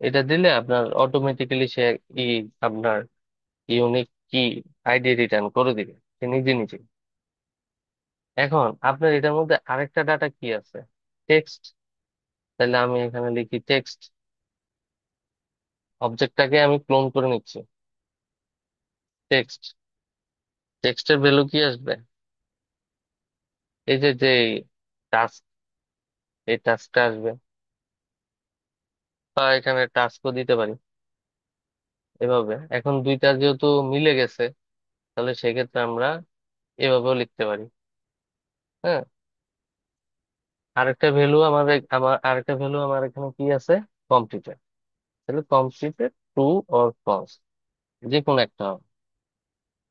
এটা দিলে আপনার অটোমেটিক্যালি সে ই আপনার ইউনিক কি আইডি রিটার্ন করে দিবে, সে নিজে নিজে। এখন আপনার এটার মধ্যে আরেকটা ডাটা কি আছে? টেক্সট। তাহলে আমি এখানে লিখি টেক্সট, অবজেক্টটাকে আমি ক্লোন করে নিচ্ছি। টেক্সট, টেক্সটের ভ্যালু কি আসবে? এই যে যে টাস্ক, এই টাস্কটা আসবে। বা এখানে টাস্কও দিতে পারি এভাবে। এখন দুইটা যেহেতু মিলে গেছে, তাহলে সেক্ষেত্রে আমরা এভাবেও লিখতে পারি। হ্যাঁ, আরেকটা ভ্যালু আমার এখানে কি আছে? কমপ্লিটেড। তাহলে কমপ্লিটেড ট্রু অর ফলস, যে কোনো একটা হবে।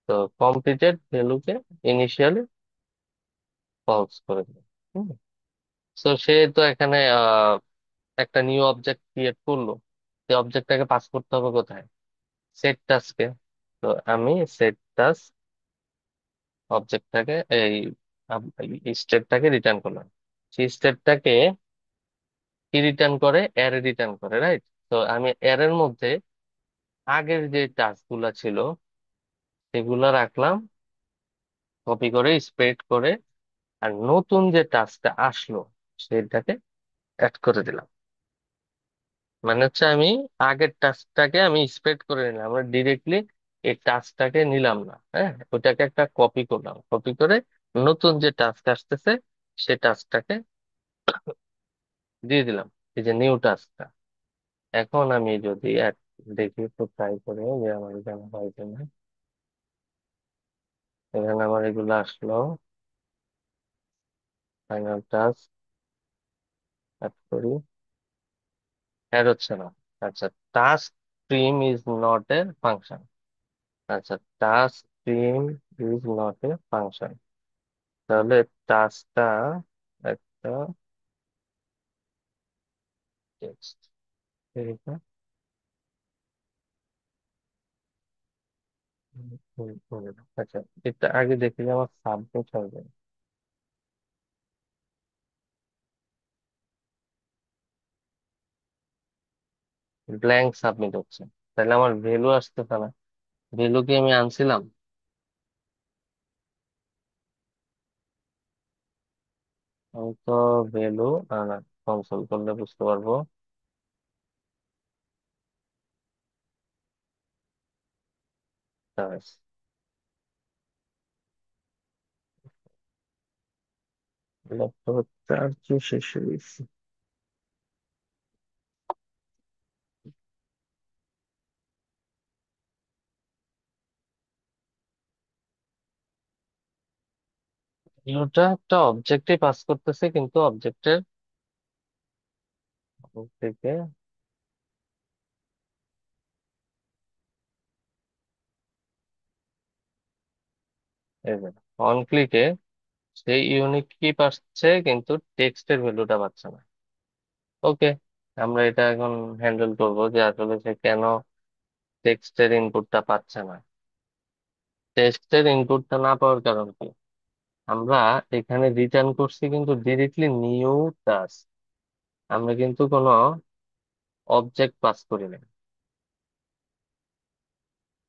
তো কমপ্লিটেড ভ্যালুকে ইনিশিয়ালি ফলস করে দেবে। তো সে তো এখানে একটা নিউ অবজেক্ট ক্রিয়েট করলো, সেই অবজেক্টটাকে পাস করতে হবে কোথায়? সেট টাস্কে। তো আমি সেট টাস্ক অবজেক্টটাকে এই স্টেটটাকে রিটার্ন করলাম। সেই স্টেটটাকে কি রিটার্ন করে? অ্যারে রিটার্ন করে, রাইট? তো আমি অ্যারের মধ্যে আগের যে টাস্ক গুলা ছিল সেগুলা রাখলাম, কপি করে স্প্রেড করে, আর নতুন যে টাস্কটা আসলো সেটাকে অ্যাড করে দিলাম। মানে হচ্ছে আমি আগের টাস্কটাকে আমি স্প্রেড করে নিলাম, আমরা ডিরেক্টলি এই টাস্কটাকে নিলাম না, হ্যাঁ, ওটাকে একটা কপি করলাম, কপি করে নতুন যে টাস্ক আসতেছে সে টাস্কটাকে দিয়ে দিলাম, এই যে নিউ টাস্কটা। এখন আমি যদি দেখি, একটু ট্রাই করে যে আমার এখানে হয় কিনা। এখানে আমার এগুলো আসলো, ফাইনাল টাস্ক অ্যাড করি, অ্যাড হচ্ছে না। আচ্ছা, task stream is not a function. আচ্ছা, task stream is not a function. তাহলে টাস্কটা একটা টেক্সট, ঠিক আছে? আচ্ছা, এটা আগে দেখি যে আমার সাবমিট হবে। ব্ল্যাঙ্ক সাবমিট হচ্ছে, তাহলে আমার ভ্যালু আসতেছে না। ভ্যালু কি আমি আনছিলাম? আমি তো ভ্যালু আনা, কনসোল করলে বুঝতে পারবো। ল্যাপটপ চার্জ শেষ হয়ে গেছে। ওটা একটা অবজেক্টে পাস করতেছে, কিন্তু অবজেক্টের থেকে অন ক্লিকে সেই ইউনিক কি পাচ্ছে, কিন্তু টেক্সটের ভ্যালুটা পাচ্ছে না। ওকে, আমরা এটা এখন হ্যান্ডেল করব যে আসলে সে কেন টেক্সটের ইনপুটটা পাচ্ছে না। টেক্সটের ইনপুটটা না পাওয়ার কারণ কি? আমরা এখানে রিটার্ন করছি কিন্তু ডিরেক্টলি নিউ টাস্ক, আমরা কিন্তু কোনো অবজেক্ট পাস করি না।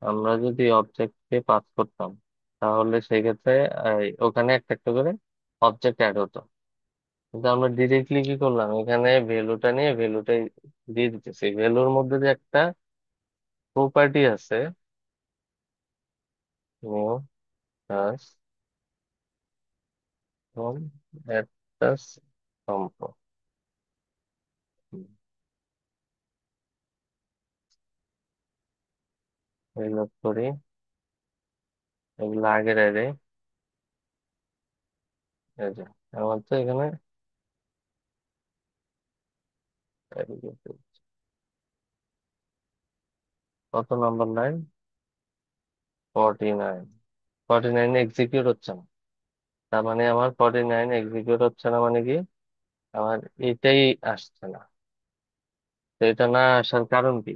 আমরা যদি অবজেক্টকে পাস করতাম, তাহলে সেক্ষেত্রে ওখানে একটা একটা করে অবজেক্ট অ্যাড হতো। কিন্তু আমরা ডিরেক্টলি কি করলাম, এখানে ভ্যালুটা নিয়ে ভ্যালুটাই দিয়ে দিতেছি। ভ্যালুর মধ্যে যে একটা প্রপার্টি আছে, নিউ টাস্ক ফ্রম একটা সম্পর্ক, এগুলো করি, এগুলো আগের অ্যারে। এই যে আমার তো এখানে কত নম্বর লাইন? 49। 49 এক্সিকিউট হচ্ছে না, তার মানে আমার 49 এক্সিকিউট হচ্ছে না মানে কি, আমার এটাই আসছে না। তো এটা না আসার কারণ কি?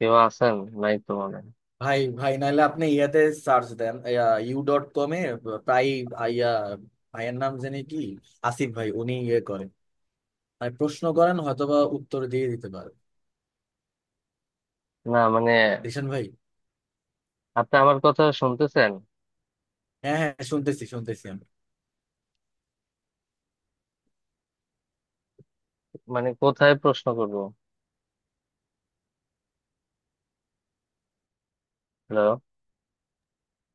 কেউ আছেন? নাই তো মনে হয়। ভাই ভাই নাহলে আপনি ইয়াতে সার্চ দেন, u.com-এ। প্রায় ইয়া, ভাইয়ের নাম জানি কি, আসিফ ভাই, উনি ইয়ে করেন, মানে প্রশ্ন করেন, হয়তোবা উত্তর দিয়ে দিতে পারে। না মানে, রিশান ভাই। আপনি আমার কথা শুনতেছেন? হ্যাঁ হ্যাঁ, শুনতেছি শুনতেছি আমি। মানে কোথায় প্রশ্ন করব? হ্যালো?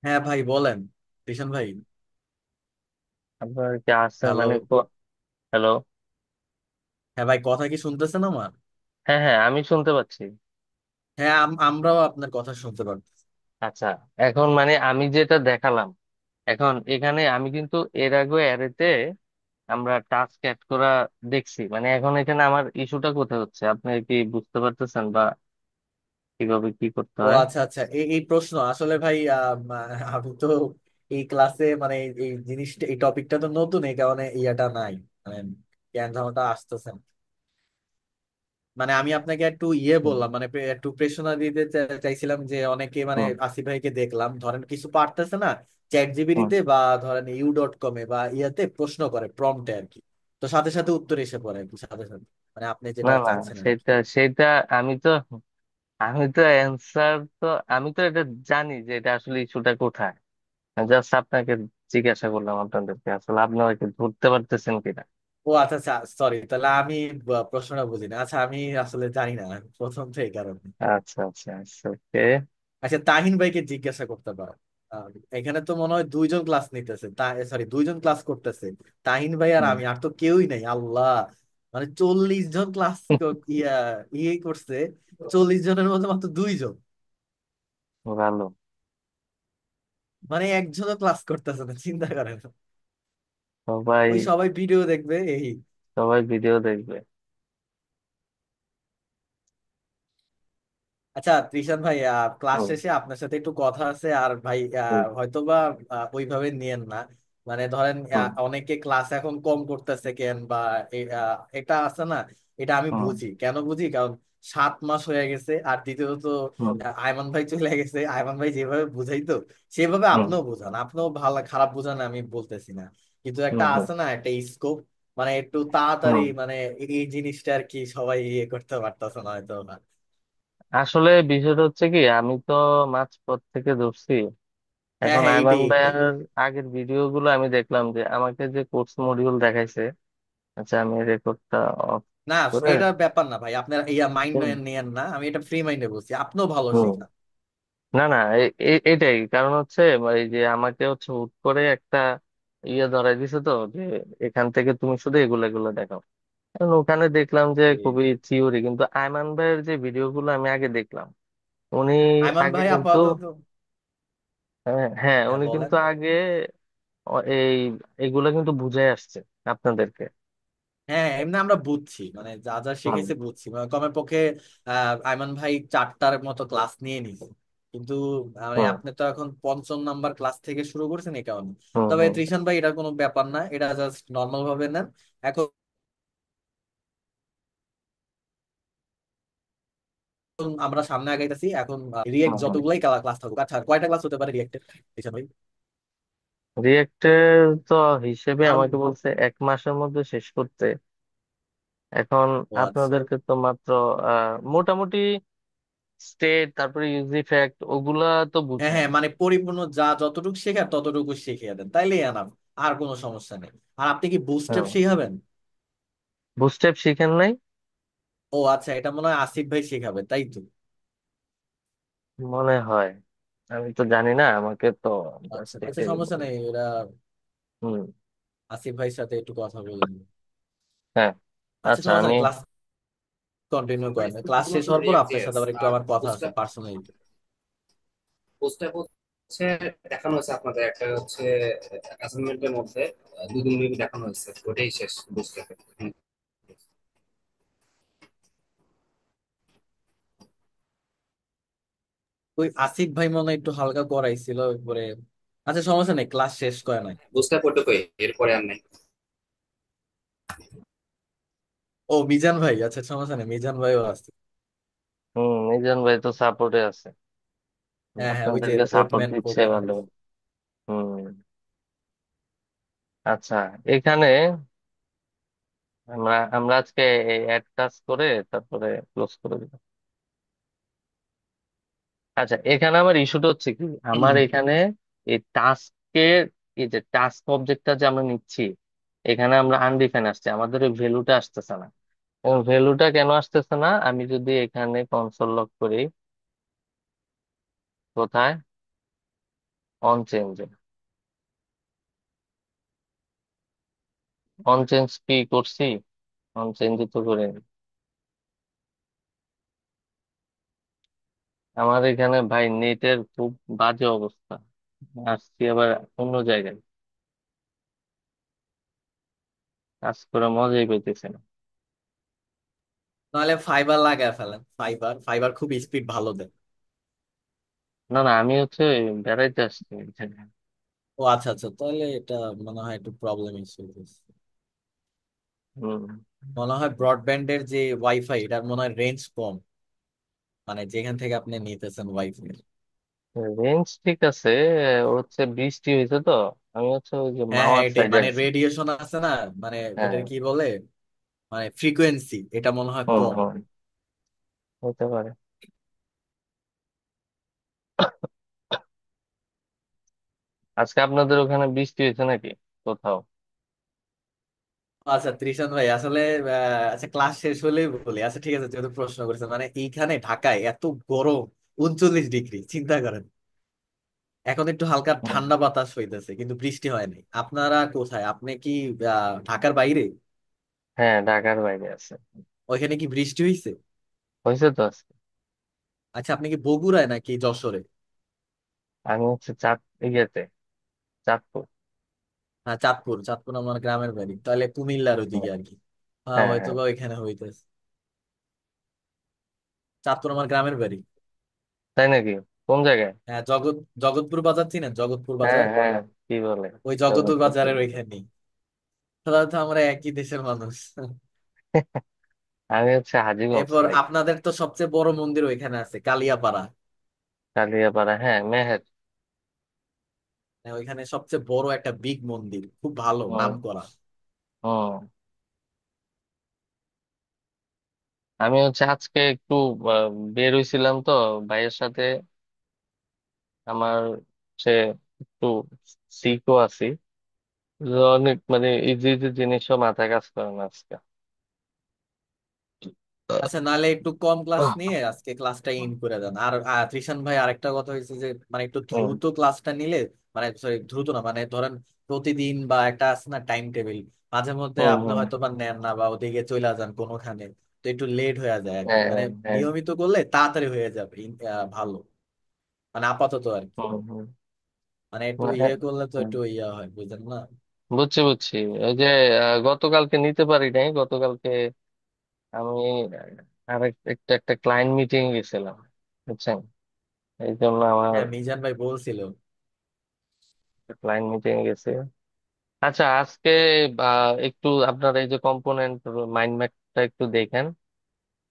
হ্যাঁ ভাই বলেন, রিশান ভাই। আপনার কি আসছেন হ্যালো। মানে হ্যালো? হ্যাঁ ভাই, কথা কি শুনতেছেন আমার? হ্যাঁ হ্যাঁ, আমি শুনতে পাচ্ছি। হ্যাঁ, আমরাও আপনার কথা শুনতে পারতেছি। আচ্ছা, এখন মানে আমি যেটা দেখালাম, এখন এখানে আমি কিন্তু এর আগে অ্যারেতে আমরা টাস্ক অ্যাড করা দেখছি। মানে এখন এখানে আমার ইস্যুটা কোথায় হচ্ছে, আপনি কি বুঝতে পারতেছেন বা কিভাবে কি করতে ও হয়? আচ্ছা আচ্ছা, এই প্রশ্ন আসলে ভাই, আমি তো এই ক্লাসে মানে এই জিনিসটা, এই টপিকটা তো নতুন, এই কারণে ইয়াটা নাই, মানে জ্ঞান ধারণাটা আসতেছে না। মানে আমি আপনাকে একটু ইয়ে হুম বললাম, মানে একটু প্রেরণা দিতে চাইছিলাম যে অনেকে মানে হুম আসিফ ভাইকে দেখলাম, ধরেন কিছু পারতেছে না চ্যাট হুম। জিপিটিতে বা ধরেন u.com-এ বা ইয়াতে প্রশ্ন করে প্রম্পটে আর কি, তো সাথে সাথে উত্তর এসে পড়ে আর কি, সাথে সাথে, মানে আপনি না যেটা না, চাচ্ছেন আর কি। সেটা সেটা আমি তো আমি তো অ্যান্সার তো আমি তো এটা জানি যে এটা আসলে ইস্যুটা কোথায়। জাস্ট আপনাকে জিজ্ঞাসা করলাম আপনাদেরকে, আসলে আপনারা কি ধরতে পারতেছেন কিনা। ও আচ্ছা আচ্ছা, সরি, তাহলে আমি প্রশ্নটা বুঝি না। আচ্ছা, আমি আসলে জানি না প্রথম থেকে কারণে। আচ্ছা আচ্ছা আচ্ছা, ওকে। আচ্ছা, তাহিন ভাইকে জিজ্ঞাসা করতে পারো। আহ, এখানে তো মনে হয় দুইজন ক্লাস নিতেছে, সরি, দুইজন ক্লাস করতেছে, তাহিন ভাই আর হুম, আমি, আর তো কেউই নাই। আল্লাহ, মানে 40 জন ক্লাস ইয়া ইয়ে করছে, 40 জনের মধ্যে মাত্র দুইজন, ভালো। মানে একজনও ক্লাস করতেছে না, চিন্তা করেন। সবাই ওই সবাই ভিডিও দেখবে এই। সবাই ভিডিও দেখবে। আচ্ছা ত্রিশান ভাই, ক্লাস হুম শেষে আপনার সাথে একটু কথা আছে, আর ভাই হুম হয়তোবা ওইভাবে নিয়েন না। মানে ধরেন হুম অনেকে ক্লাস এখন কম করতেছে কেন বা এটা আছে না, এটা আমি হুম বুঝি, কেন বুঝি, কারণ 7 মাস হয়ে গেছে। আর দ্বিতীয়ত হুম আয়মান ভাই চলে গেছে, আয়মান ভাই যেভাবে বুঝাইতো সেভাবে হুম আপনিও বুঝান, আপনিও ভালো খারাপ বুঝান আমি বলতেছি না, কিন্তু একটা হুম হুম আছে না একটা স্কোপ, মানে একটু তাড়াতাড়ি হুম। মানে এই জিনিসটা আর কি সবাই ইয়ে করতে পারতেছে না হয়তো। আসলে বিষয়টা হচ্ছে কি, আমি তো মাঝপথ থেকে ধরছি। হ্যাঁ এখন হ্যাঁ, আয়মান এইটাই এইটাই। ভাইয়ের আগের ভিডিও গুলো আমি দেখলাম, যে আমাকে যে কোর্স মডিউল দেখাইছে। আচ্ছা, আমি রেকর্ডটা অফ না, করে। এটার ব্যাপার না ভাই, আপনার ইয়া মাইন্ড হুম নিয়েন না, আমি এটা ফ্রি মাইন্ডে বলছি, আপনিও ভালো হুম। শেখান। না না, এটাই কারণ হচ্ছে, এই যে আমাকে হচ্ছে হুট করে একটা ধরাই দিছে তো, যে এখান থেকে তুমি শুধু এগুলো এগুলো দেখাও। এখন ওখানে দেখলাম যে এই, খুবই থিওরি, কিন্তু আয়মান ভাইয়ের যে ভিডিও গুলো আমি আগে দেখলাম, উনি আইমান আগে ভাই কিন্তু, আপাতত। হ্যাঁ হ্যাঁ, হ্যাঁ উনি বলেন। কিন্তু আগে এই এগুলা কিন্তু বুঝাই আসছে আপনাদেরকে। হ্যাঁ এমনি আমরা বুঝছি, মানে যা যা হুম শিখেছি বুঝছি, মানে কমের পক্ষে আইমান ভাই 4টার মতো ক্লাস নিয়ে নিছে। কিন্তু মানে হুম আপনি তো এখন 5ম নাম্বার ক্লাস থেকে শুরু করছেন এই কারণে। হুম তবে হুম ত্রিশান ভাই এটা কোনো ব্যাপার না, এটা জাস্ট নর্মাল ভাবে নেন। এখন আমরা সামনে আগাইতেছি, এখন রিয়েক্ট হুম হুম। যতগুলাই ক্লাস থাকুক। আচ্ছা কয়টা ক্লাস হতে পারে রিয়েক্টের, ত্রিশান ভাই? রিয়েক্টের তো হিসেবে কারণ আমাকে বলছে 1 মাসের মধ্যে শেষ করতে। এখন ও আচ্ছা। আপনাদেরকে তো মাত্র মোটামুটি স্টেট, তারপরে ইউজি ফ্যাক্ট ওগুলা তো হ্যাঁ বুঝেন। হ্যাঁ, মানে পরিপূর্ণ যা যতটুকু শেখার ততটুকু শিখিয়ে দেন, তাইলে আনাম। আর কোনো সমস্যা নেই। আর আপনি কি বুস্টেপ হুম। শিখাবেন? বুস্টেপ শিখেন নাই? ও আচ্ছা, এটা মনে হয় আসিফ ভাই শিখাবে, তাই তো? মনে হয়, আমি তো জানি না, আমাকে তো আচ্ছা জাস্ট আচ্ছা, এটাই সমস্যা বলে। নেই, এরা হুম। আসিফ ভাইয়ের সাথে একটু কথা বলে নিন। হ্যাঁ। আচ্ছা আচ্ছা সমস্যা আমি, নেই, ক্লাস কন্টিনিউ করেন, ক্লাস শেষ হওয়ার পর আপনার সাথে আবার একটু আমার কথা আছে পার্সোনালি। পোস্টটা হচ্ছে দেখানো হয়েছে আপনাদের, একটা হচ্ছে অ্যাসাইনমেন্টের মধ্যে 2 3 মিনিট দেখানো হয়েছে, ওটাই শেষ বুঝতে। ওই আসিফ ভাই মনে হয় একটু হালকা করাইছিল একবারে। আচ্ছা সমস্যা নেই, ক্লাস শেষ করে নাই। বুঝতে পড়তে কই এরপরে আর নাই। ও মিজান ভাই, আচ্ছা সমস্যা নেই, মিজান ভাইও আছে। মিজান ভাই তো সাপোর্টে আছে, হ্যাঁ হ্যাঁ, ওই যে আপনাদেরকে সাপোর্ট পোর্টম্যান দিচ্ছে কোটা ভালো। হুম। আচ্ছা, এখানে আমরা আমরা আজকে এই অ্যাড টাস্ক করে তারপরে ক্লোজ করে দিব। আচ্ছা, এখানে আমার ইস্যুটা হচ্ছে কি, আমার এখানে এই টাস্কের, এই যে টাস্ক অবজেক্টটা যে আমরা নিচ্ছি, এখানে আমরা আনডিফাইন আসছে, আমাদের ওই ভ্যালুটা আসতেছে না। এবং ভ্যালুটা কেন আসতেছে না, আমি যদি এখানে কনসোল লক করি, কোথায়, অন চেঞ্জ, অন চেঞ্জ কি করছি, অন চেঞ্জ তো করে আমার এখানে ভাই নেটের খুব বাজে অবস্থা, আসছি আবার অন্য জায়গায়, কাজ করে মজাই পেতেছে না। নাহলে ফাইবার লাগায় ফেলেন, ফাইবার ফাইবার খুব স্পিড ভালো দেয়। না না, আমি হচ্ছে বেড়াইতে আসছি এখানে। ও আচ্ছা আচ্ছা, তাহলে এটা মনে হয় একটু প্রবলেম ইস্যু। হম। মনে হয় ব্রডব্যান্ডের যে ওয়াইফাই, এটার মনে হয় রেঞ্জ কম, মানে যেখান থেকে আপনি নিতেছেন ওয়াইফাই। রেঞ্জ ঠিক আছে, হচ্ছে বৃষ্টি হয়েছে তো, আমি হচ্ছে ওই যে হ্যাঁ হ্যাঁ, মাওয়ার এটাই সাইডে মানে আছি। রেডিয়েশন আছে না, মানে হ্যাঁ। ওটার কি বলে, মানে ফ্রিকোয়েন্সি এটা মনে হয় হুম কম। হুম, হতে পারে। আজকে আপনাদের ওখানে বৃষ্টি হয়েছে নাকি কোথাও? আচ্ছা ত্রিশান ভাই আসলে আচ্ছা ক্লাস শেষ হলেই বলি। আচ্ছা ঠিক আছে, যেহেতু প্রশ্ন করেছেন, মানে এইখানে ঢাকায় এত গরম, 39 ডিগ্রি, চিন্তা করেন। এখন একটু হালকা হুম। ঠান্ডা বাতাস হইতেছে, কিন্তু বৃষ্টি হয়নি। আপনারা কোথায়, আপনি কি ঢাকার বাইরে? হ্যাঁ, ঢাকার বাইরে আছে। ওইখানে কি বৃষ্টি হয়েছে? হয়েছে তো আজকে। আচ্ছা আপনি কি বগুড়ায় নাকি যশোরে? আমি হচ্ছে ইয়েতে, চাঁদপুর। হ্যাঁ চাঁদপুর, চাঁদপুর আমার গ্রামের বাড়ি, তাহলে কুমিল্লার হুম, ওইদিকে আর কি। হ্যাঁ হ্যাঁ হয়তো হ্যাঁ। বা ওইখানে হইতেছে। চাঁদপুর আমার গ্রামের বাড়ি। তাই নাকি? কোন জায়গায়? হ্যাঁ জগৎপুর বাজার চিনেন, জগৎপুর হ্যাঁ বাজার? হ্যাঁ, কি বলে, ওই জগৎপুর জগৎপুর বাজারের থেকে। ওইখানেই। সাধারণত আমরা একই দেশের মানুষ। আমি হচ্ছে হাজীগঞ্জ এরপর ভাই। আপনাদের তো সবচেয়ে বড় মন্দির ওইখানে আছে, কালিয়াপাড়া। কালিয়াপাড়া, হ্যাঁ, মেহের। হ্যাঁ, ওইখানে সবচেয়ে বড় একটা বিগ মন্দির, খুব ভালো নাম হুম করা। হুম। আমি হচ্ছে আজকে একটু বের হইছিলাম তো ভাইয়ের সাথে, আমার হচ্ছে একটু সিকও আছি, অনেক মানে ইজি ইজি জিনিসও মাথায় কাজ করে না আজকে। আচ্ছা নাহলে একটু কম ক্লাস নিয়ে আজকে ক্লাসটা ইন করে দেন। আর ত্রিশান ভাই আরেকটা কথা হয়েছে যে, মানে একটু হুম দ্রুত ক্লাসটা নিলে, মানে সরি দ্রুত না, মানে ধরেন প্রতিদিন বা একটা আছে না টাইম টেবিল, মাঝে মধ্যে হুম আপনি হুম হয়তো বা নেন না বা ওদিকে চলে যান কোনোখানে। তো একটু লেট হয়ে যায় আর কি, হ্যাঁ, মানে হ্যাঁ, হ্যাঁ। নিয়মিত করলে তাড়াতাড়ি হয়ে যাবে, ভালো, মানে আপাতত আর কি। হুম, হুম। মানে একটু না, ইয়ে করলে তো হুম, একটু ইয়ে হয়, বুঝলেন না? বুঝছি বুঝছি। ওই যে গতকালকে নিতে পারি নাই, গতকালকে আমি একটা একটা ক্লায়েন্ট মিটিং গেছিলাম, বুঝছেন? এই জন্য আমার হ্যাঁ, মিজান ভাই বলছিল। ক্লায়েন্ট মিটিং গেছে। আচ্ছা, আজকে একটু আপনার এই যে কম্পোনেন্ট মাইন্ড ম্যাপটা একটু দেখেন,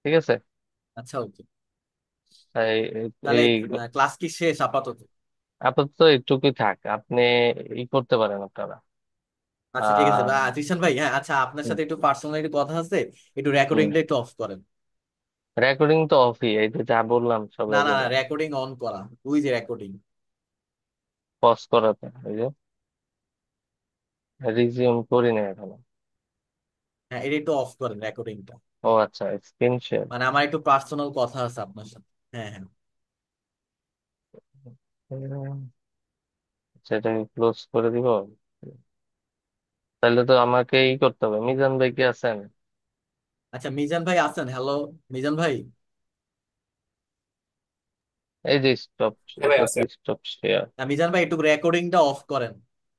ঠিক আছে? আচ্ছা, ওকে। এই তাহলে এই ক্লাস কি শেষ আপাতত? আপাতত একটুকুই থাক, আপনি করতে পারেন আপনারা। আচ্ছা, ঠিক আছে আহ জিশান ভাই, হ্যাঁ আচ্ছা, আপনার সাথে একটু পার্সোনালি কথা আছে, একটু রেকর্ডিংটা একটু অফ করেন। রেকর্ডিং তো অফই, এই যে যা বললাম সব না না না, রেকর্ডিং। রেকর্ডিং অন করা, ওই যে রেকর্ডিং। পজ করাতে এই যে রিজিউম করি না এখনো। হ্যাঁ, এটা একটু অফ করেন রেকর্ডিংটা। ও আচ্ছা, স্ক্রিন শেয়ার। মানে আমার একটু পার্সোনাল কথা আছে আপনার সাথে। হ্যাঁ হ্যাঁ। সেটা ক্লোজ করে দিব। তাহলে তো আমাকে করতে হবে। মিজান ভাই কি আছেন? আচ্ছা, মিজান ভাই আছেন? হ্যালো, মিজান ভাই। এই যে স্টপ, হ্যাঁ ভাই এটা আছে। কি স্টপ শেয়ার? মিজান ভাই একটু রেকর্ডিংটা অফ করেন।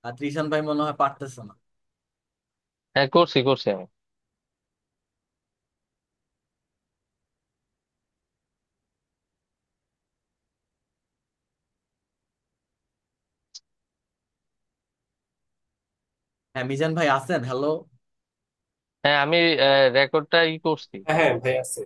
আর ত্রিশান ভাই মনে হয় পারতেছে না। হ্যাঁ, করছি করছি আমি। হ্যাঁ, মিজান ভাই আছেন? হ্যালো। হ্যাঁ, আমি রেকর্ডটা করছি। হ্যাঁ হ্যাঁ ভাই আছে।